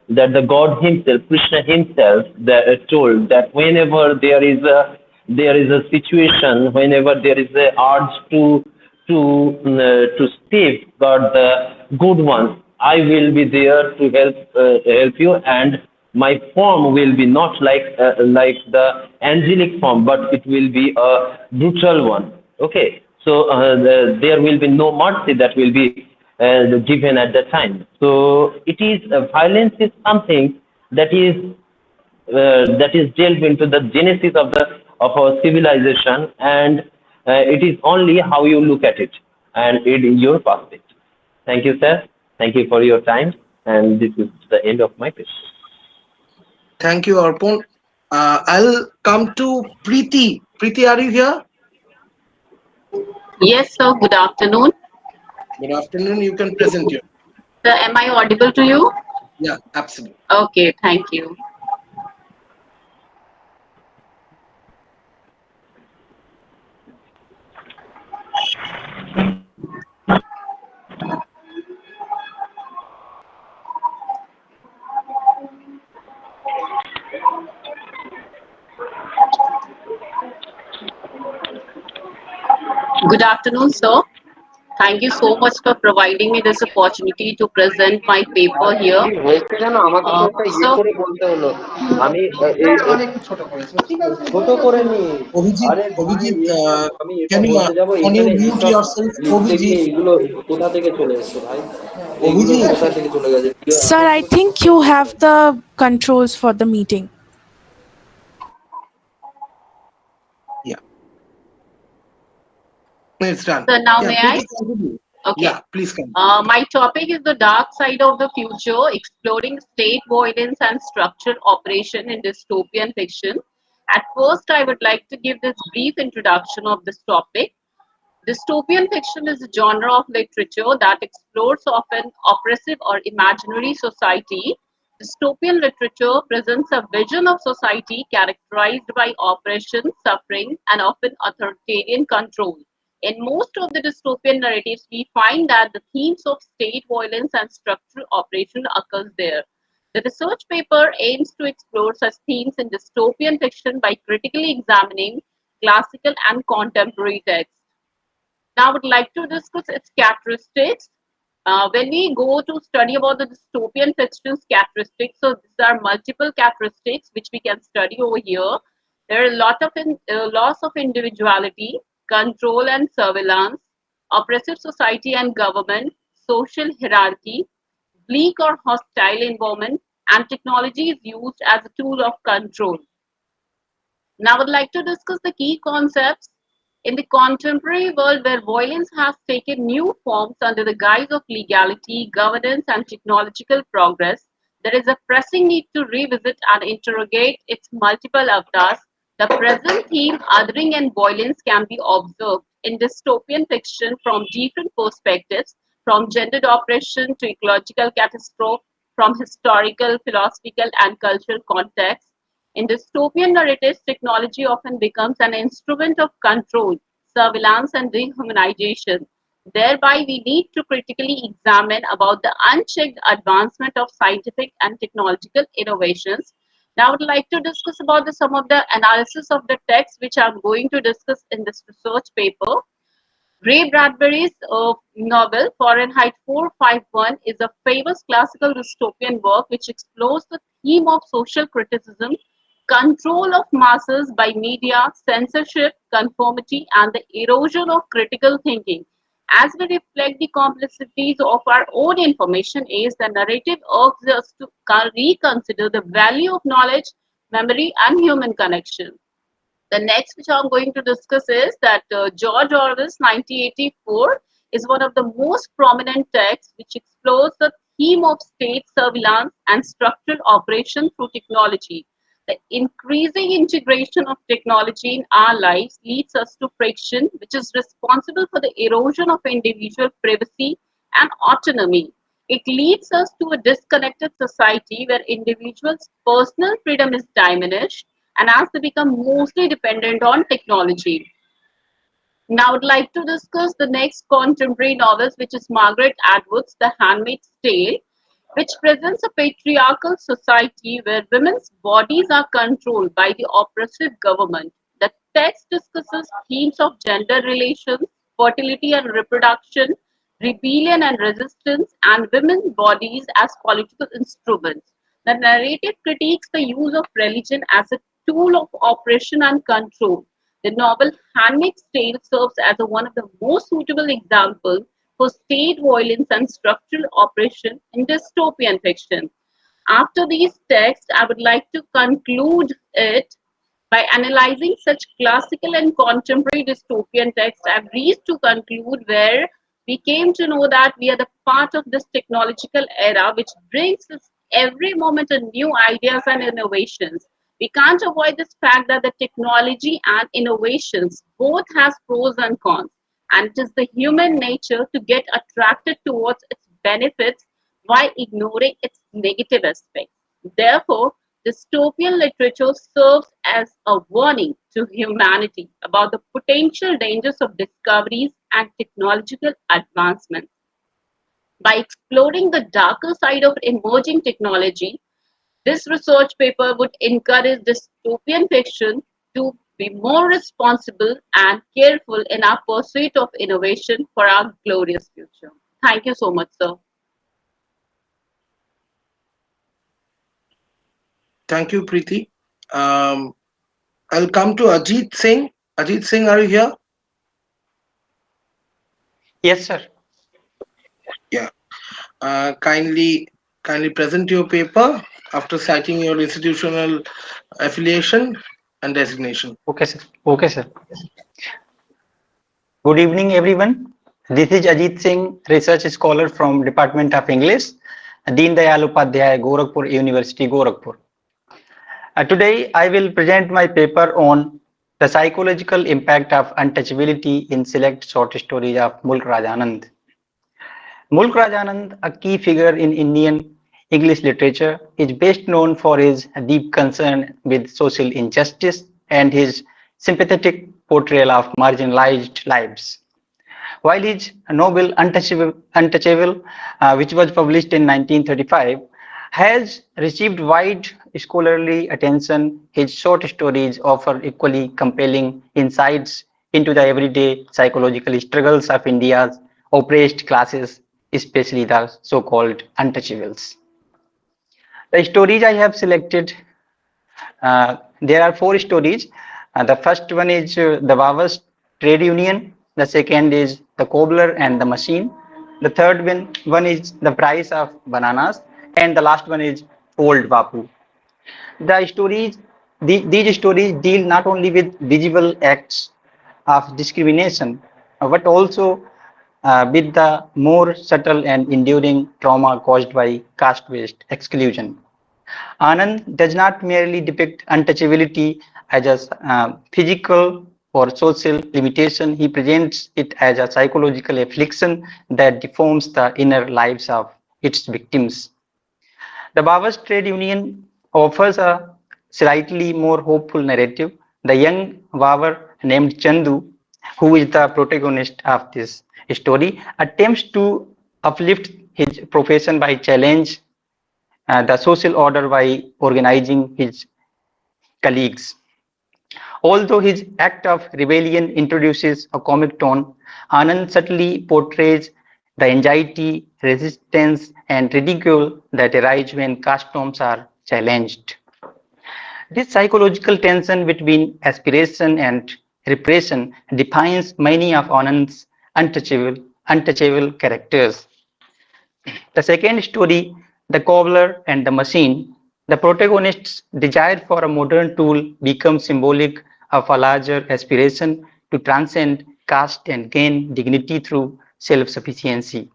the God himself, Krishna himself, told that whenever there is a situation, whenever there is a urge to safeguard the good ones, I will be there to help you, and my form will be not like the angelic form, but it will be a brutal one. Okay, so there will be no mercy that will be given at that time. So it is violence is something that is delved into the genesis of our civilization, and it is only how you look at it and in your perspective. Thank you, sir. Thank you for your time, and this is the end of my pitch. Thank you, Arpon. I'll come to Preeti. Preeti, are you here? Yes, sir. Good afternoon. Good afternoon. You can present your. Sir, am I audible to you? Yeah, absolutely. Okay, thank you. Good afternoon, sir. Thank you so much for providing me this opportunity to present my paper here. কি হয়েছে জানো আমাকে তো একটা ইয়ে So, করে বলতে হলো আমি অনেক ছোট করেছে ঠিক আছে ছোট করে নি অভিজিৎ আরে ভাই অভিজিৎ আমি এটা can you বলতে যাব can you এখানে mute এইসব yourself লিখতে গিয়ে অভিজিৎ এগুলো কোথা থেকে চলে এসেছে ভাই এগুলো অভিজিৎ কোথা থেকে চলে গেছে Sir, I think you have the controls for the meeting. yeah it's done sir, now yeah may I? Preeti, continue. Okay. Yeah, please continue. My topic is the dark side of the future, exploring state violence and structured operation in dystopian fiction. At first, I would like to give this brief introduction of this topic. Dystopian fiction is a genre of literature that explores often oppressive or imaginary society. Dystopian literature presents a vision of society characterized by oppression, suffering, and often authoritarian control. In most of the dystopian narratives, we find that the themes of state violence and structural oppression occurs there. The research paper aims to explore such themes in dystopian fiction by critically examining classical and contemporary texts. Now, I would like to discuss its characteristics. When we go to study about the dystopian fiction's characteristics, so there are multiple characteristics which we can study over here. There are a lot of loss of individuality, control and surveillance, oppressive society and government, social hierarchy, bleak or hostile environment, and technology is used as a tool of control. Now, I would like to discuss the key concepts. In the contemporary world where violence has taken new forms under the guise of legality, governance, and technological progress, there is a pressing need to revisit and interrogate its multiple avatars. The present theme, othering and violence, can be observed in dystopian fiction from different perspectives, from gendered oppression to ecological catastrophe, from historical, philosophical, and cultural contexts. In dystopian narratives, technology often becomes an instrument of control, surveillance, and dehumanization. Thereby, we need to critically examine about the unchecked advancement of scientific and technological innovations. Now, I would like to discuss about some of the analysis of the text which I'm going to discuss in this research paper. Ray Bradbury's novel Fahrenheit 451 is a famous classical dystopian work which explores the theme of social criticism, control of masses by media, censorship, conformity, and the erosion of critical thinking. As we reflect the complexities of our own information age, the narrative urges us to reconsider the value of knowledge, memory, and human connection. The next, which I'm going to discuss, is that George Orwell's 1984 is one of the most prominent texts which explores the theme of state surveillance and structural operation through technology. The increasing integration of technology in our lives leads us to friction, which is responsible for the erosion of individual privacy and autonomy. It leads us to a disconnected society where individuals' personal freedom is diminished and as they become mostly dependent on technology. Now, I would like to discuss the next contemporary novel, which is Margaret Atwood's The Handmaid's Tale, which presents a patriarchal society where women's bodies are controlled by the oppressive government. The text discusses themes of gender relations, fertility and reproduction, rebellion and resistance, and women's bodies as political instruments. The narrative critiques the use of religion as a tool of oppression and control. The novel Handmaid's Tale serves as one of the most suitable examples for state violence and structural oppression in dystopian fiction. After these texts, I would like to conclude it by analyzing such classical and contemporary dystopian texts. I've reached to conclude where we came to know that we are the part of this technological era which brings us every moment a new ideas and innovations. We can't avoid this fact that the technology and innovations both has pros and cons, and it is the human nature to get attracted towards its benefits while ignoring its negative aspects. Therefore, dystopian literature serves as a warning to humanity about the potential dangers of discoveries and technological advancements. By exploring the darker side of emerging technology, this research paper would encourage dystopian fiction to be more responsible and careful in our pursuit of innovation for our glorious future. Thank you so much, sir. Thank you, Preeti. Um, I'll come to Ajit Singh. Ajit Singh, are you here? Yes, sir. Yeah. Kindly present your paper after citing your institutional affiliation and designation. Okay, sir. Okay, sir. Good evening, everyone. This is Ajit Singh, research scholar from Department of English, Deen Dayal Upadhyay, Gorakhpur University, Gorakhpur. Today, I will present my paper on the psychological impact of untouchability in select short stories of Mulk Rajanand. Mulk Rajanand, a key figure in Indian English literature, is best known for his deep concern with social injustice and his sympathetic portrayal of marginalized lives. While his novel Untouchable, which was published in 1935, has received wide scholarly attention, his short stories offer equally compelling insights into the everyday psychological struggles of India's oppressed classes, especially the so-called untouchables. The stories I have selected, there are four stories. The first one is the Wawa's Trade Union. The second is the Cobbler and the Machine. The third one is the Price of Bananas. And the last one is Old Bapu. The stories, these stories deal not only with visible acts of discrimination, but also with the more subtle and enduring trauma caused by caste-based exclusion. Anand does not merely depict untouchability as a physical or social limitation, he presents it as a psychological affliction that deforms the inner lives of its victims. The Baba's Trade Union offers a slightly more hopeful narrative. The young Babar named Chandu, who is the protagonist of this story, attempts to uplift his profession by challenge the social order by organizing his colleagues. Although his act of rebellion introduces a comic tone, Anand subtly portrays the anxiety, resistance, and ridicule that arise when caste norms are challenged. This psychological tension between aspiration and repression defines many of Anand's untouchable characters. The second story, The Cobbler and the Machine, the protagonist's desire for a modern tool becomes symbolic of a larger aspiration to transcend caste and gain dignity through self-sufficiency.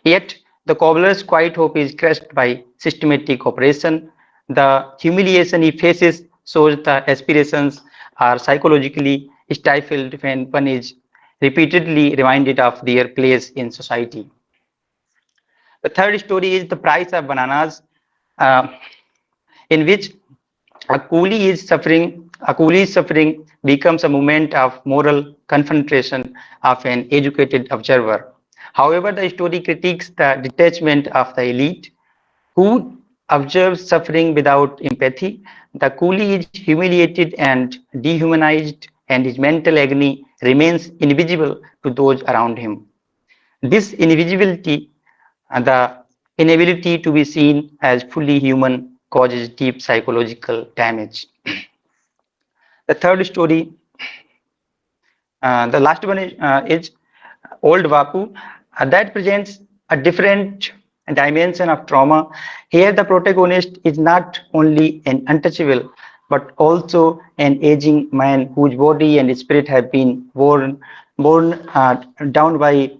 Yet, the cobbler's quiet hope is crushed by systematic oppression. The humiliation he faces shows the aspirations are psychologically stifled when one is repeatedly reminded of their place in society. The third story is The Price of Bananas, uh, in which a coolie's suffering becomes a moment of moral confrontation of an educated observer. However, the story critiques the detachment of the elite who observes suffering without empathy. The coolie is humiliated and dehumanized, and his mental agony remains invisible to those around him. This invisibility and the inability to be seen as fully human causes deep psychological damage. The third story, the last one is Old Vapu, that presents a different dimension of trauma. Here, the protagonist is not only an untouchable but also an aging man whose body and spirit have been worn down by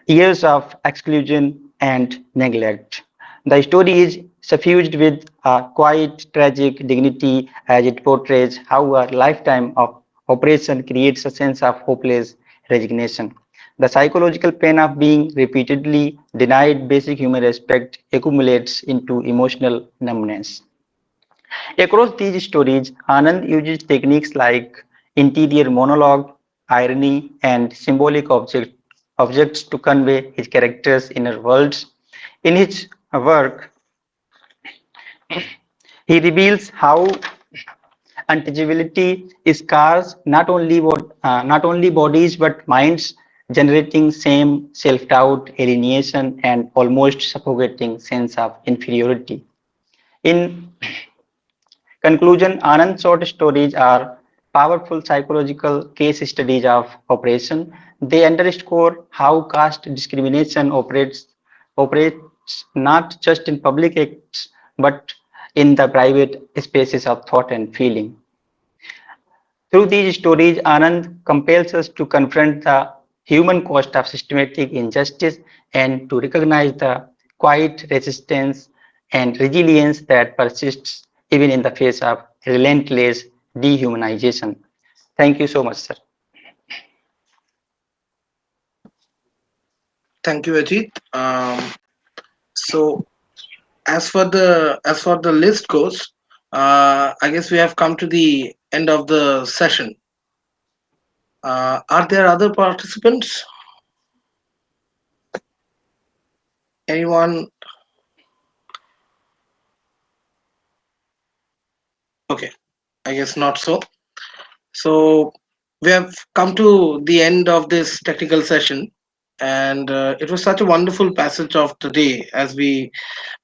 years of exclusion and neglect. The story is suffused with a quiet, tragic dignity as it portrays how a lifetime of oppression creates a sense of hopeless resignation. The psychological pain of being repeatedly denied basic human respect accumulates into emotional numbness. Across these stories, Anand uses techniques like interior monologue, irony, and symbolic objects to convey his characters' inner worlds. In his work, he reveals how untouchability scars not only bodies but minds, generating shame, self-doubt, alienation, and almost suffocating sense of inferiority. In conclusion, Anand's short stories are powerful psychological case studies of oppression. They underscore how caste discrimination operates not just in public acts but in the private spaces of thought and feeling. Through these stories, Anand compels us to confront the human cost of systematic injustice and to recognize the quiet resistance and resilience that persists even in the face of relentless dehumanization. Thank you so much, sir. Thank you, Ajit. So as for the list goes, I guess we have come to the end of the session. Are there other participants? Anyone? Okay, I guess not so. So we have come to the end of this technical session, and it was such a wonderful passage of the day, as we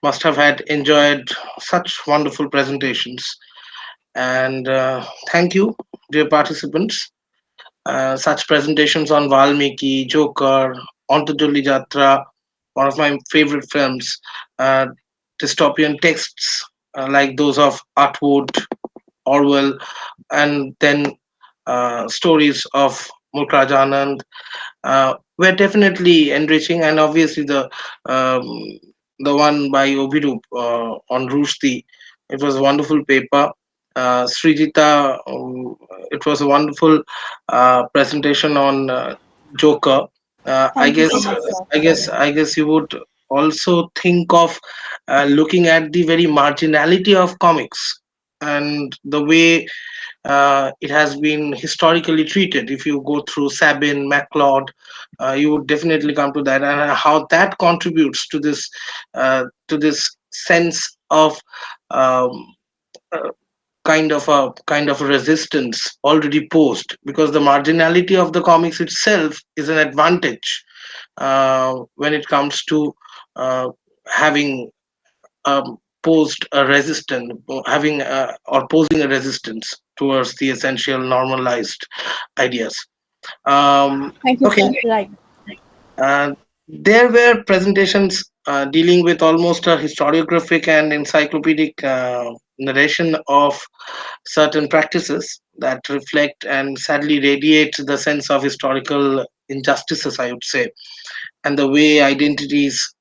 must have had enjoyed such wonderful presentations. And thank you, dear participants. Such presentations on Valmiki, Joker, Ontadulli Jatra, one of my favorite films, uh, dystopian texts like those of Atwood, Orwell, and then stories of Mulkraj Anand were definitely enriching, and obviously the one by Obidu on Rushdie, it was a wonderful paper. Srijita, it was a wonderful presentation on Joker. I Thank you guess, so much, sir. I guess you would also think of looking at the very marginality of comics and the way it has been historically treated. If you go through Sabin, MacLeod, you would definitely come to that, and how that contributes to this sense of um, uh, kind of a resistance already posed, because the marginality of the comics itself is an advantage when it comes to having posed a resistance, having or posing a resistance towards the essential normalized ideas. Thank you, Okay, sir. Right. there were presentations dealing with almost a historiographic and encyclopedic narration of certain practices that reflect and sadly radiate the sense of historical injustices, I would say, and the way identities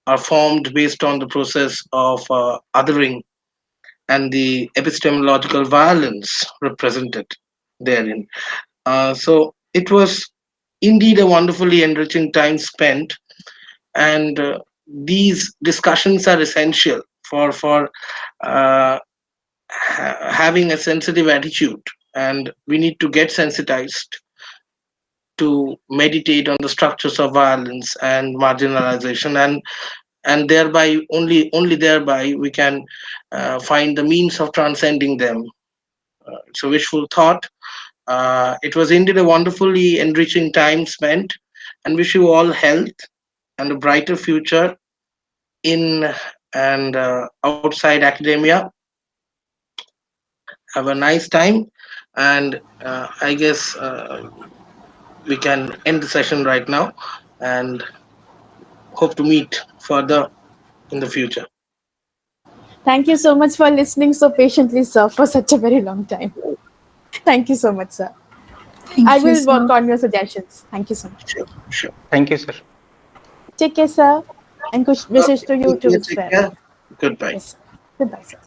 are formed based on the process of othering and the epistemological violence represented therein. So it was indeed a wonderfully enriching time spent, and these discussions are essential for having a sensitive attitude, and we need to get sensitized to meditate on the structures of violence and marginalization, and thereby only thereby we can find the means of transcending them. It's a wishful thought. It was indeed a wonderfully enriching time spent, and wish you all health and a brighter future in and outside academia. Have a nice time, and I guess we can end the session right now, and hope to meet further in the future. Thank you so much for listening so patiently, sir, for such a very long time. Thank you so much, sir. I Thank you, will work sir. on your suggestions. Thank you so much. Sure, sure. Thank you, sir. Take care, sir, and wishes to you too Okay, as take well. care. Goodbye. Yes, sir. Goodbye, sir.